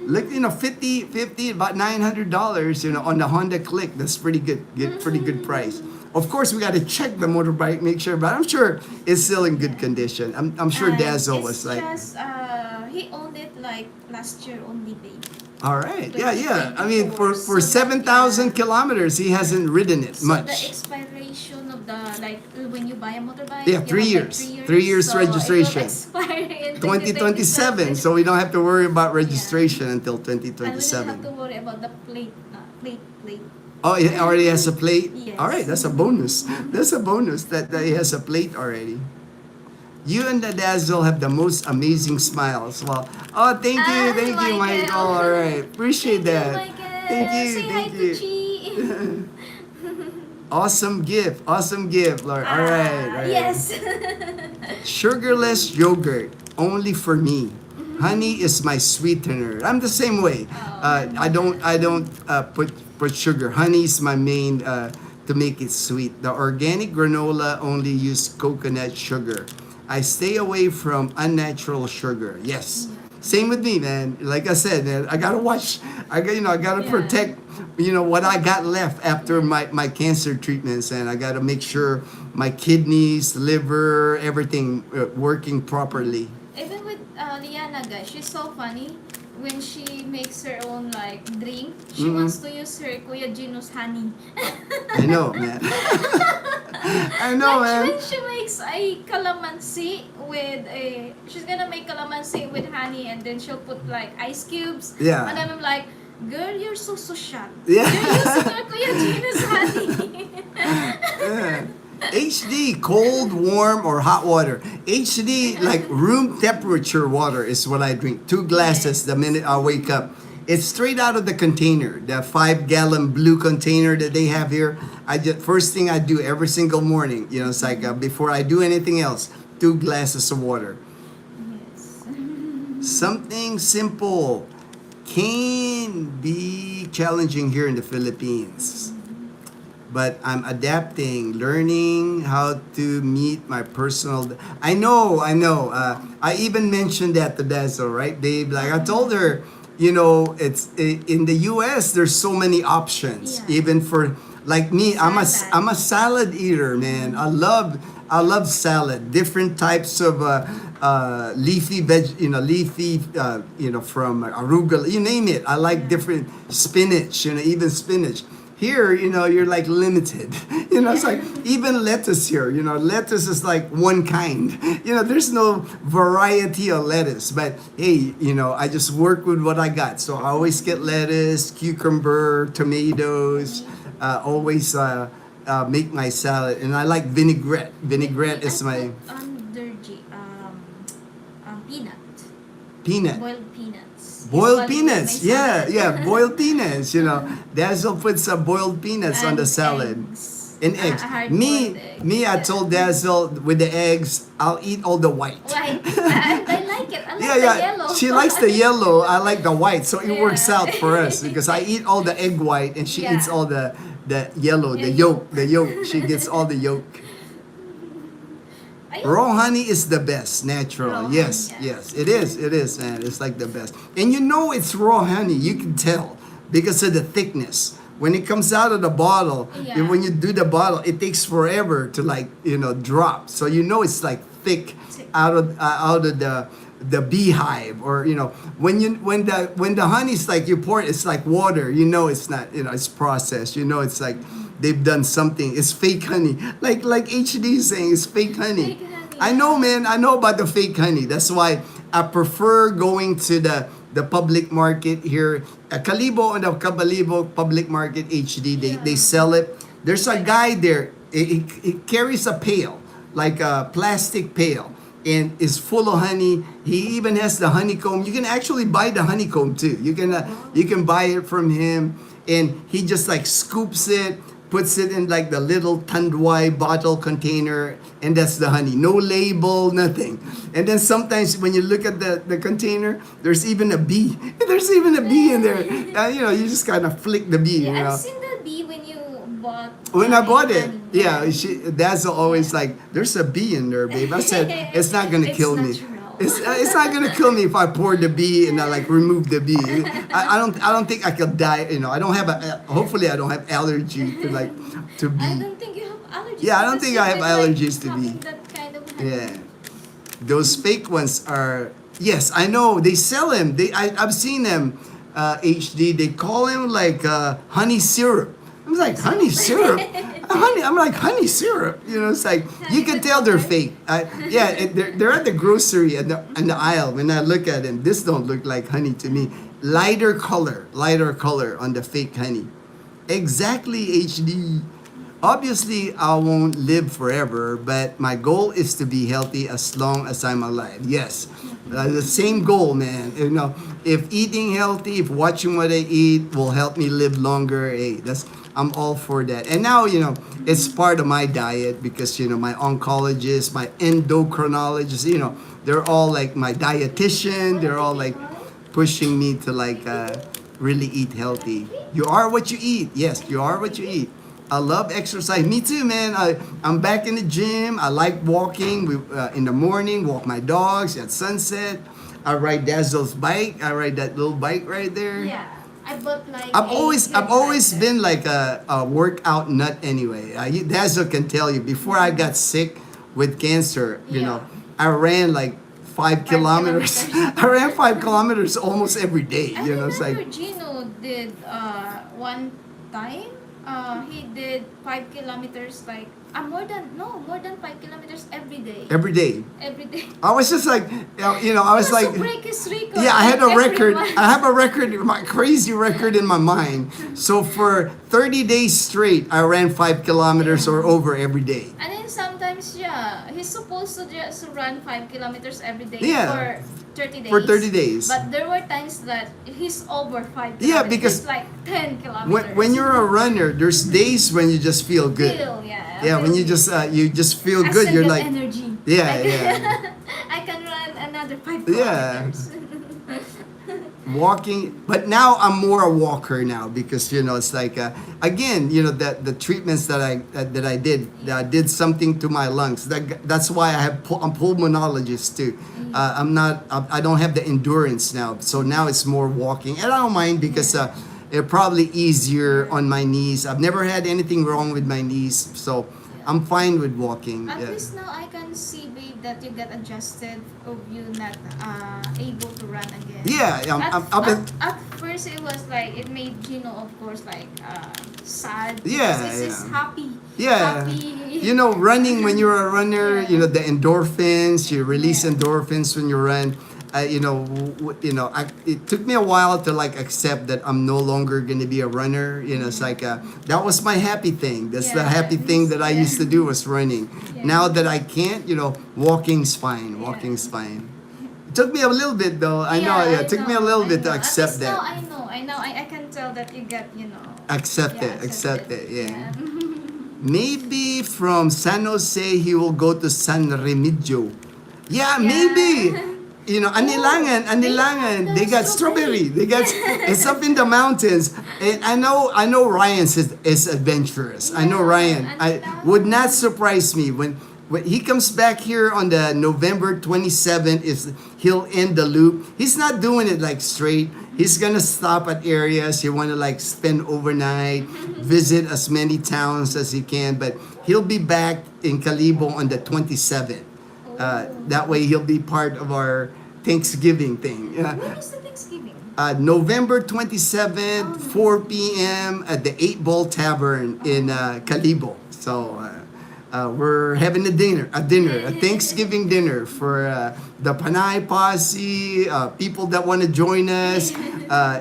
Look, you know, 50, about $900, you know, on the Honda Click. That's pretty good. Pretty good price. Of course, we got to check the motorbike, make sure, but I'm sure it's still in good condition. I'm sure And Dazzle was like, just, he owned it like last year only, babe. all right. Like Yeah. I mean, for 24, so 7,000 yeah. kilometers, he hasn't ridden it So the much. expiration of the, like, when you buy a motorbike, Yeah, you 3 have, years. Like 3 years so registration. It will expire in 2027, so we don't have to worry about registration until And we don't have 2027. to worry about the plate. Oh, it already has a plate? Yes. All right, that's a bonus. That's a bonus that it has a plate already. You and the Dazzle have the most amazing smiles. Well, oh, thank you, Michael. Michael. All right, appreciate that. Thank you. Say hi thank to you. Chi. Awesome gift, Lord. All right. Yes. Sugarless yogurt, only for me. Honey is my sweetener. I'm the same way. I don't put sugar. Honey is my main to make it sweet. The organic granola only use coconut sugar. I stay away from unnatural sugar. Yes. Same with me, man. Like I said, man, I gotta watch. I gotta Yeah. protect, what I got left after my cancer treatments, and I gotta make sure my kidneys, liver, everything working properly. Even with Liana, guys, she's so funny. When she makes her own like drink, she wants to use her Kuya Gino's honey. I know, man. I know, Like man. when she makes a calamansi she's gonna make calamansi with honey, and then she'll put like ice cubes. Yeah. And I'm like, girl, you're so social. Yeah. You're using her Kuya Gino's honey. Yeah. HD, cold, warm, or hot water. HD, like room temperature water is what I drink. 2 glasses the minute I wake up. It's straight out of the container, the 5-gallon blue container that they have here. First thing I do every single morning, it's like before I do anything else, 2 glasses of water. Yes. Something simple can be challenging here in the Philippines. But I'm adapting, learning how to meet my personal. I know. I even mentioned that to Dazzle, right, babe? Like I told her, it's in the U.S. There's so many options, Yeah. even for like me. I'm Salad. a salad eater, man. I love salad. Different types of leafy from arugula, you name it. I like different spinach, even spinach. Here, you're like limited. It's like even lettuce here. Lettuce is like one kind. There's no variety of lettuce. But hey, I just work with what I got. So I always get lettuce, cucumber, tomatoes. Always make my salad, and I like vinaigrette. Vinaigrette is my Under peanut. peanut. Boiled peanuts. Boiled Usually peanuts, with my salad. boiled peanuts. Dazzle puts some boiled peanuts on And the salad. eggs. And eggs. Hard-boiled eggs. I told Dazzle with the eggs, I'll eat all the white. White. And I like it. I like Yeah, the yeah. yellow. She likes the yellow. I like the white. So it works Yeah. out for us because I eat all the egg white and she Yeah. eats all the yellow, the Yeah, yolk, the yolk. She gets all the yolk. Ayun. Raw honey is the best, natural. Raw Yes, honey, yeah. yes, it is, man. It's like the best. And you know it's raw honey. You can tell because of the thickness. When it comes out of the bottle, Yeah. when you do the bottle, it takes forever to like, drop. So you know it's like thick out of the beehive, or when the honey's like you pour it, it's like water. You know it's not, it's processed. You know it's like they've done something. It's fake honey. Like HD is saying, it's fake honey. Fake honey, I know, man. I know about the fake honey. That's why I prefer going to the public market here. Kalibo and the Kabalibo public market HD. They sell it. There's a guy there. He carries a pail, like a plastic pail, and is full of honey. He even has the honeycomb. You can actually buy the honeycomb too. You can buy it from him, and he just like scoops it, puts it in like the little Catanduanes bottle container, and that's the honey. No label, nothing. And then sometimes when you look at the container, there's even a bee. There's even a bee in there. You just kind of flick the bee. Yeah, I've seen the bee when you bought. When I bought it, honey. yeah, Dad's always like, "There's a bee in there, babe." I said, "It's not gonna It's kill me. natural. It's not gonna kill me if I pour the bee and I like remove the bee. I don't think I could die. I don't have hopefully I don't have allergy to I bee. don't think you have allergies. Yeah, I don't because think I you've have been, allergies to having bee. That kind of honey. Yeah, those fake ones are. Yes, I know they sell them. I've seen them. HD. They call them like honey syrup. I was like honey syrup. I'm like honey syrup. It's like you can tell they're fake. They're at the grocery in the aisle. When I look at them, this don't look like honey to me. Lighter color on the fake honey. Exactly, HD. Obviously, I won't live forever, but my goal is to be healthy as long as I'm alive. Yes, the same goal, man. If eating healthy, if watching what I eat will help me live longer, hey, I'm all for that. And now, it's part of my diet because, my oncologist, my endocrinologist, they're all like my dietitian. They're all like pushing me to really eat healthy. You are what you eat. Yes, you are what you eat. I love exercise. Me too, man. I'm back in the gym. I like walking. In the morning, walk my dogs at sunset. I ride Dazzle's bike. I ride that little bike right there. Yeah, I bought like. I've always like been like a workout nut anyway. Dazzle can tell you. Before I got sick with cancer, I ran like 5 kilometers. I ran 5 kilometers almost every day. I It's remember like Gino did one time. He did 5 kilometers more than 5 kilometers every day. every day. Every day. I was just like, I was like, To break his record. yeah, I had a every record. month. I have a record, my crazy record in my mind. So for 30 days straight, I ran 5 kilometers or over every day. And then sometimes, he's supposed to just run 5 kilometers every day Yeah. for 30 days. For 30 days. But there were times that he's over 5 kilometers. Yeah, because it's like 10 kilometers. When you're a runner, there's days when you just feel good. Yeah, when you just feel good, you're like, energy. yeah, I can, yeah. I can run another 5 Yeah. kilometers. Walking, but now I'm more a walker now because it's like again the treatments that I did something to my lungs. That's why I'm pulmonologist too. I don't have the endurance now, so now it's more walking, and I don't mind because it's probably easier on my knees. I've never had anything wrong with my knees, so I'm fine with walking. At Yeah. least now I can see, babe, that you get adjusted of you not able to run again. Yeah, At first it was like, it made Gino, of course, like sad. Yeah, Because he's happy. Yeah. Happy. Running when you're a runner, Yeah. the endorphins, you release Yeah. endorphins when you run. It took me a while to accept that I'm no longer going to be a runner. It's like that was my happy thing. That's the Yeah. happy thing that I Yeah. used to do was running. Yeah. Now that I can't, walking's fine. Yeah. Walking's fine. It took me a little bit though. I know. It took me a little bit to accept that. Now I know. I can tell that you get, Accept yeah, it. Yeah. Maybe from San Jose he will go to San Remigio. Yeah, Yeah. maybe. you know, Anilangan, they got strawberry. They got it's up in the mountains. And I know Ryan is adventurous. I know Ryan. I would not surprise me when he comes back here on the November 27th, is he'll end the loop. He's not doing it like straight. He's gonna stop at areas he want to like spend overnight, visit as many towns as he can. But he'll be back in Calibo on the 27th. That way he'll be part of our Thanksgiving thing. When is the Thanksgiving? November 27th, 4 p.m. at the 8 Ball Tavern in Calibo. So we're having a Thanksgiving dinner for the Panay Posse, people that want to join us,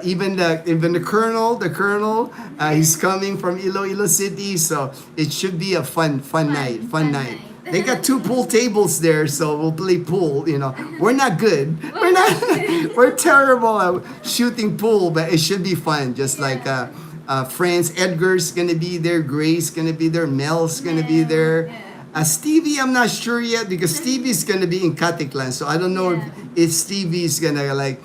even the Colonel, he's coming from Iloilo City, so it should be a fun night. They got 2 pool tables there, so we'll play pool. You know, we're not good. We're terrible at shooting pool, but it should be fun. Just like friends, Edgar's gonna be there, Grace gonna be there, Mel's gonna be there. Stevie, I'm not sure yet because Stevie's gonna be in Catanduanes, so I don't know if Stevie's gonna like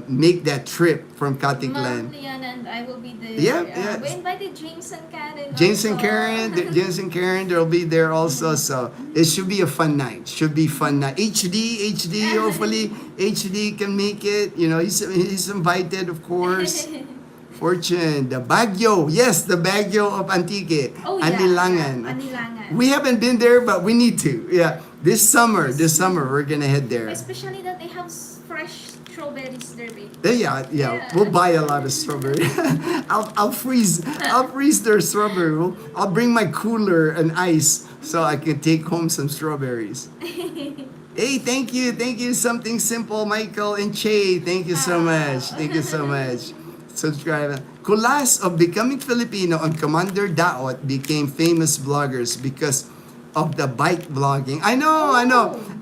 make that trip from Catanduanes. Lian and I will be there. Yeah. We invited James and Karen. James and also. Karen, they'll be there also. So it should be a fun night. HD, hopefully HD can make it. You know, he's invited, of course. Fortune, the Baguio. Yes, the Baguio of Antique. Oh, yeah. Anilangan. Anilangan. We haven't been there, but we need to. Yeah. This summer we're gonna head there. Especially that they have fresh strawberries there, baby. Yeah. We'll buy a lot of strawberry. I'll freeze their strawberry. I'll bring my cooler and ice so I can take home some strawberries. Hey, thank you. Something simple, Michael and Che. Thank you so much. Subscribe. Kulas of Becoming Filipino and Commander Daot became famous bloggers because of the bike vlogging. I know.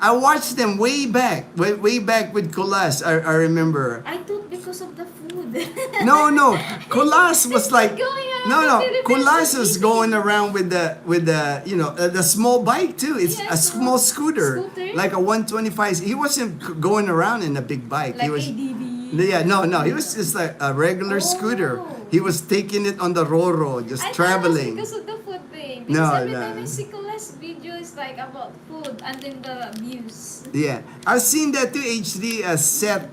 I watched them way back with Kulas. I remember. I thought because of the food. No. Kulas was like going no. around the Philippines Kulas and was eating. going around with the you know the small bike too. It's a small scooter, like a 125. He wasn't going around in a big bike. Like He was. ADV. Yeah, no. He was just like a regular scooter. He was taking it on the Roro, just I thought traveling. it was because of the food, babe. No, Because every no. time I see Cole's video, it's like about food and then the views. Yeah, I've seen that too. HD Set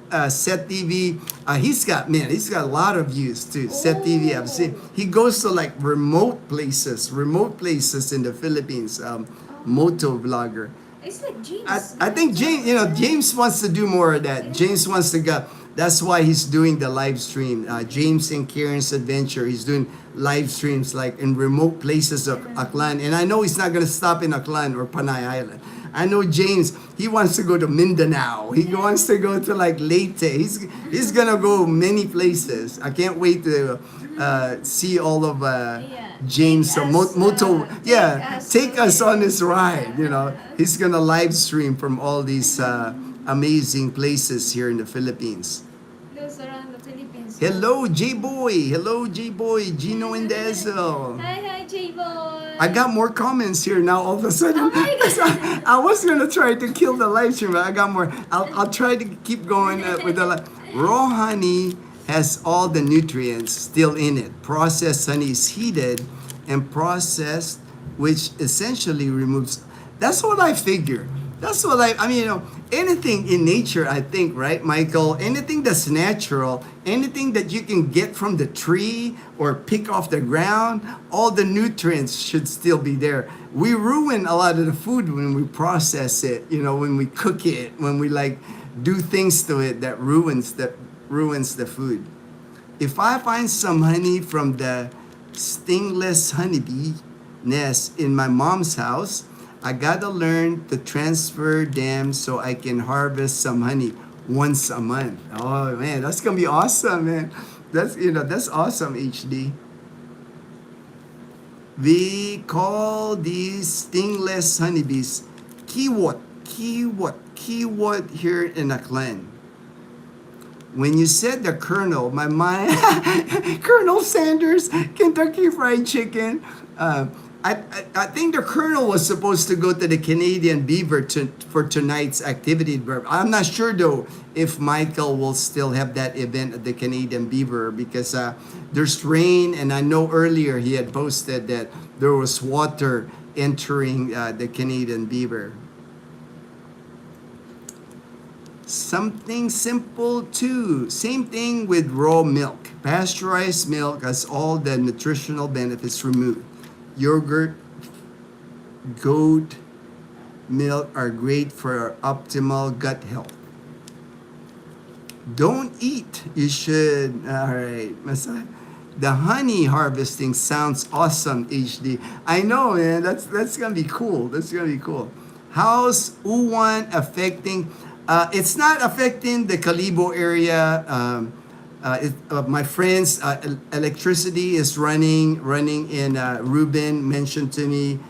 TV. He's got a lot of views too. Set TV. I've seen. He goes to like remote places in the Philippines. Moto vlogger. It's like James. I think James wants to do more of that. James wants to go. That's why he's doing the live stream. James and Karen's Adventure. He's doing live streams like in remote places of Aklan. And I know he's not going to stop in Aklan or Panay Island. I know James, he wants to go to Mindanao. He wants to go to like Leyte. He's going to go many places. I can't wait to see all of James. So take us on this ride. You know, he's going to live stream from all these amazing places here in the Philippines. Those around the Philippines. Hello, J-Boy. Gino Indezo. Hi, J-Boy. I got more comments here now all of a sudden. Oh my God. I was going to try to kill the live stream, but I got more. I'll try to keep going with the live. Raw honey has all the nutrients still in it. Processed honey is heated and processed, which essentially removes. That's what I figure. That's what I mean, anything in nature, I think, right, Michael? Anything that's natural, anything that you can get from the tree or pick off the ground, all the nutrients should still be there. We ruin a lot of the food when we process it, when we cook it, when we do things to it that ruins the food. If I find some honey from the stingless honeybee nest in my mom's house, I gotta learn to transfer them so I can harvest some honey once a month. Oh man, that's gonna be awesome, man. That's awesome, HD. We call these stingless honeybees kiwot here in Aklan. When you said the Colonel, my mind, Colonel Sanders, Kentucky Fried Chicken. I think the colonel was supposed to go to the Canadian Beaver for tonight's activity, but I'm not sure though if Michael will still have that event at the Canadian Beaver because there's rain, and I know earlier he had posted that there was water entering the Canadian Beaver. Something simple too. Same thing with raw milk. Pasteurized milk has all the nutritional benefits removed. Yogurt, goat milk are great for optimal gut health. Don't eat. You should. All right. The honey harvesting sounds awesome, HD. I know, man. That's gonna be cool. That's gonna be cool. How's Uwan affecting? It's not affecting the Kalibo area. My friends, electricity is running in. Ruben mentioned to me,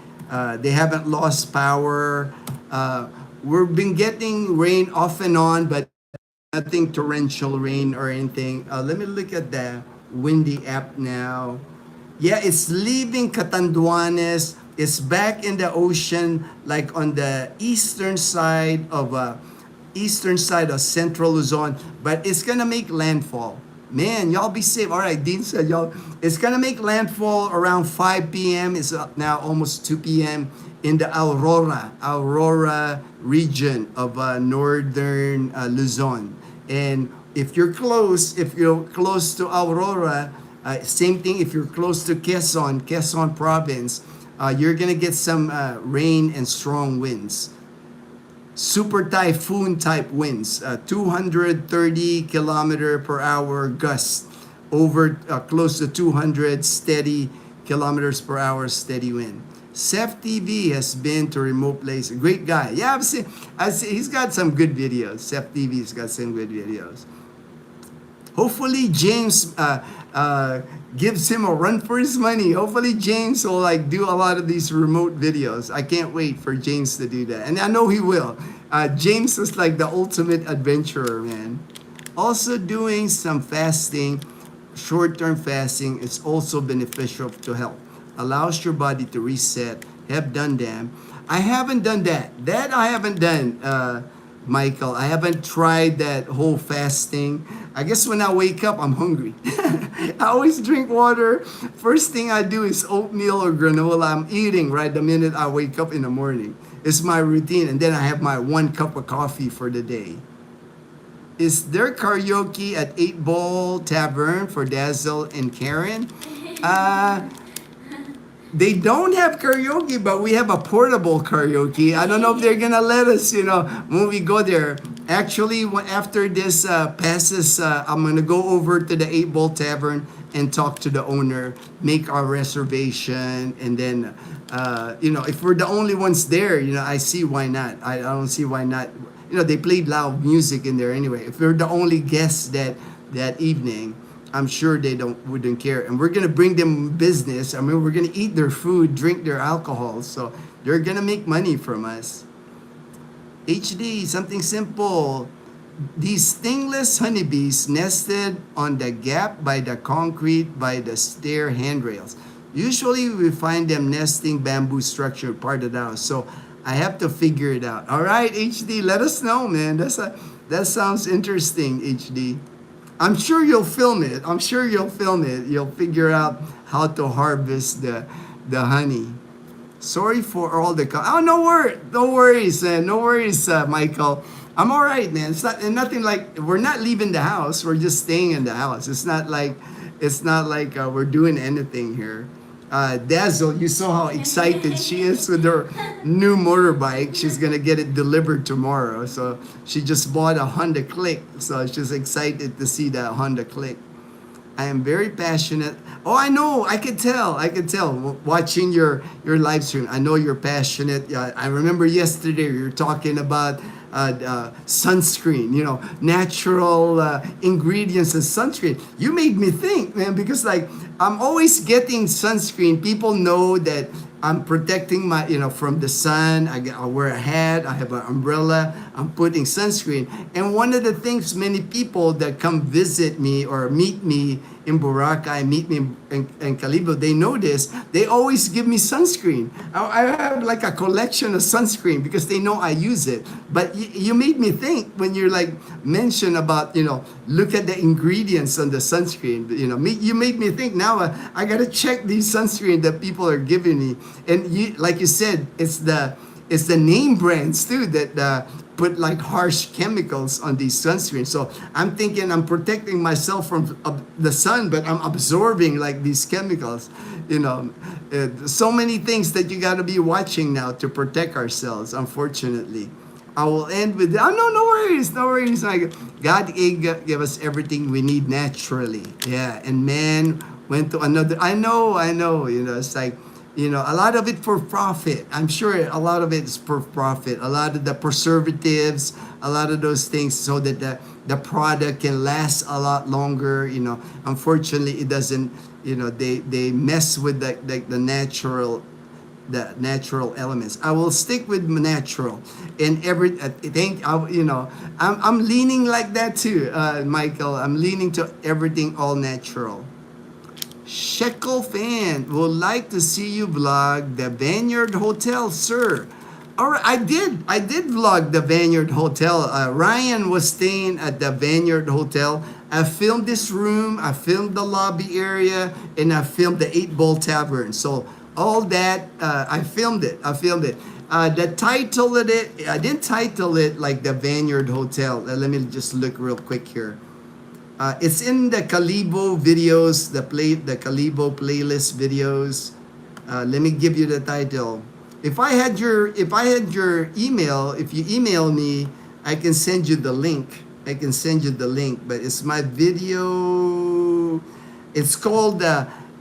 they haven't lost power. We've been getting rain off and on, but nothing torrential rain or anything. Let me look at the windy app now. Yeah, it's leaving Catanduanes. It's back in the ocean, like on the eastern side of Central Luzon, but it's gonna make landfall. Man, y'all be safe. All right, Dean said y'all. It's gonna make landfall around 5 p.m. It's now almost 2 p.m. in the Aurora region of northern Luzon. And if you're close to Aurora, same thing. If you're close to Quezon province, you're gonna get some rain and strong winds. Super typhoon type winds, 230 kilometer per hour gusts, over close to 200 steady kilometers per hour steady wind. Seth TV has been to remote place. Great guy. Yeah, I've seen, he's got some good videos. Seth TV's got some good videos. Hopefully James gives him a run for his money. Hopefully James will do a lot of these remote videos. I can't wait for James to do that, and I know he will. James is like the ultimate adventurer, man. Also doing some fasting, short-term fasting is also beneficial to health. Allows your body to reset. Have done that. I haven't done that. That I haven't done. Michael, I haven't tried that whole fasting. I guess when I wake up, I'm hungry. I always drink water. First thing I do is oatmeal or granola. I'm eating right the minute I wake up in the morning. It's my routine. And then I have my 1 cup of coffee for the day. Is there karaoke at 8 Ball Tavern for Dazzle and Karen? They don't have karaoke, but we have a portable karaoke. I don't know if they're gonna let us, when we go there. Actually, after this passes, I'm gonna go over to the 8 Ball Tavern and talk to the owner, make our reservation, and then, if we're the only ones there, I see why not. I don't see why not. They played loud music in there anyway. If we're the only guests that evening, I'm sure they wouldn't care. And we're gonna bring them business. I mean, we're gonna eat their food, drink their alcohol, so they're gonna make money from us. HD, something simple. These stingless honeybees nested on the gap by the concrete by the stair handrails. Usually we find them nesting bamboo structure part of the house. So I have to figure it out. All right, HD, let us know, man. That sounds interesting, HD. I'm sure you'll film it. You'll figure out how to harvest the honey. Sorry for all the no worries, man. No worries, Michael. I'm all right, man. It's nothing like we're not leaving the house. We're just staying in the house. It's not like we're doing anything here. Dazzle, you saw how excited she is with her new motorbike. She's gonna get it delivered tomorrow. So she just bought a Honda Click. So she's excited to see that Honda Click. I am very passionate. Oh, I know. I could tell. Watching your live stream. I know you're passionate. I remember yesterday you were talking about sunscreen, natural ingredients of sunscreen. You made me think, man, because I'm always getting sunscreen. People know that I'm protecting my, from the sun. I wear a hat. I have an umbrella. I'm putting sunscreen. And one of the things many people that come visit me or meet me in Boracay, meet me in Calibo, they know this. They always give me sunscreen. I have like a collection of sunscreen because they know I use it. But you made me think when you're like mention about, look at the ingredients on the sunscreen. You made me think now. I gotta check these sunscreen that people are giving me. And like you said, it's the name brands too that put like harsh chemicals on these sunscreens. So I'm thinking I'm protecting myself from the sun, but I'm absorbing like these chemicals. So many things that you got to be watching now to protect ourselves. Unfortunately, I will end with no worries. God gave us everything we need naturally. Yeah, and man went to another. I know. It's like, a lot of it for profit. I'm sure a lot of it is for profit. A lot of the preservatives, a lot of those things, so that the product can last a lot longer. Unfortunately, it doesn't. They mess with the natural elements. I will stick with natural, and I'm leaning like that too, Michael. I'm leaning to everything all natural. Shekel fan would like to see you vlog the Vineyard Hotel, sir. All right, I did vlog the Vineyard Hotel. Ryan was staying at the Vineyard Hotel. I filmed this room, I filmed the lobby area, and I filmed the 8-Ball Tavern. So all that, I filmed it. The title of it, I didn't title it like the Vineyard Hotel. Let me just look real quick here. It's in the Calibo videos, the Calibo playlist videos. Let me give you the title. If I had your email, if you email me, I can send you the link. But it's my video. It's called.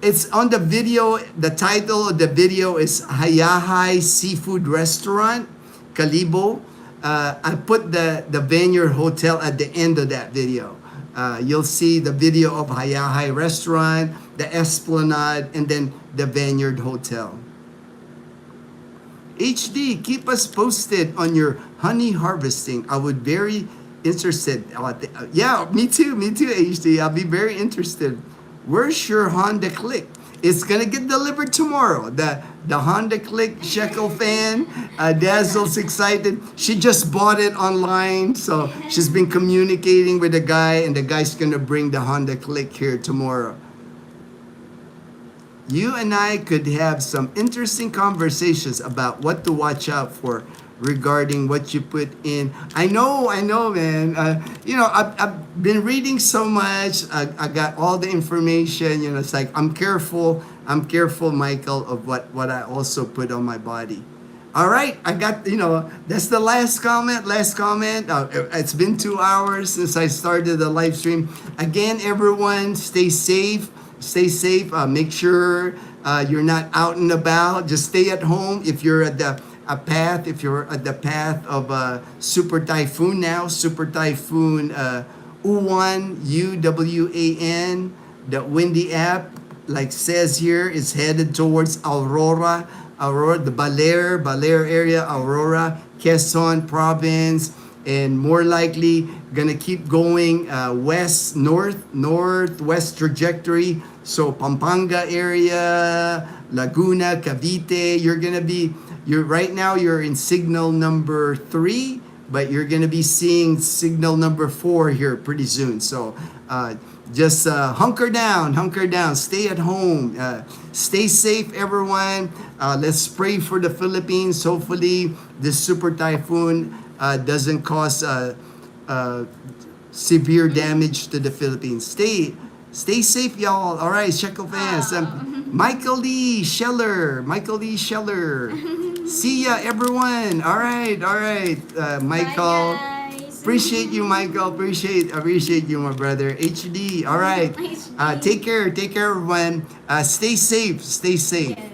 It's on the video. The title of the video is Hayahai Seafood Restaurant, Calibo. I put the Vineyard Hotel at the end of that video. You'll see the video of Hayahai Restaurant, the Esplanade, and then the Vineyard Hotel. HD, keep us posted on your honey harvesting. I would very interested. Yeah, me too, HD. I'll be very interested. Where's your Honda Click? It's gonna get delivered tomorrow. The Honda Click Shekel fan. Dazzle's excited. She just bought it online, so she's been communicating with the guy, and the guy's gonna bring the Honda Click here tomorrow. You and I could have some interesting conversations about what to watch out for regarding what you put in. I know, man. I've been reading so much. I got all the information. It's like I'm careful, Michael, of what I also put on my body. All right, I got, that's the last comment. It's been 2 hours since I started the live stream. Again, everyone, stay safe. Make sure you're not out and about. Just stay at home. If you're at the path of Super Typhoon now, Super Typhoon Uwan, Uwan, the windy app, like says here, is headed towards Aurora, the Baler area, Aurora, Quezon province, and more likely gonna keep going northwest trajectory. So Pampanga area, Laguna, Cavite, right now you're in signal number 3, but you're gonna be seeing signal number 4 here pretty soon. So just hunker down, stay at home, stay safe, everyone. Let's pray for the Philippines. Hopefully this super typhoon doesn't cause severe damage to the Philippines. Stay safe, y'all. All right, Shekel fans. Michael Lee Scheller. See ya, everyone. All right. Michael. Bye, guys. Appreciate you, Michael. Appreciate you, my brother. HD. All right. Take care, everyone. Stay safe. Yes.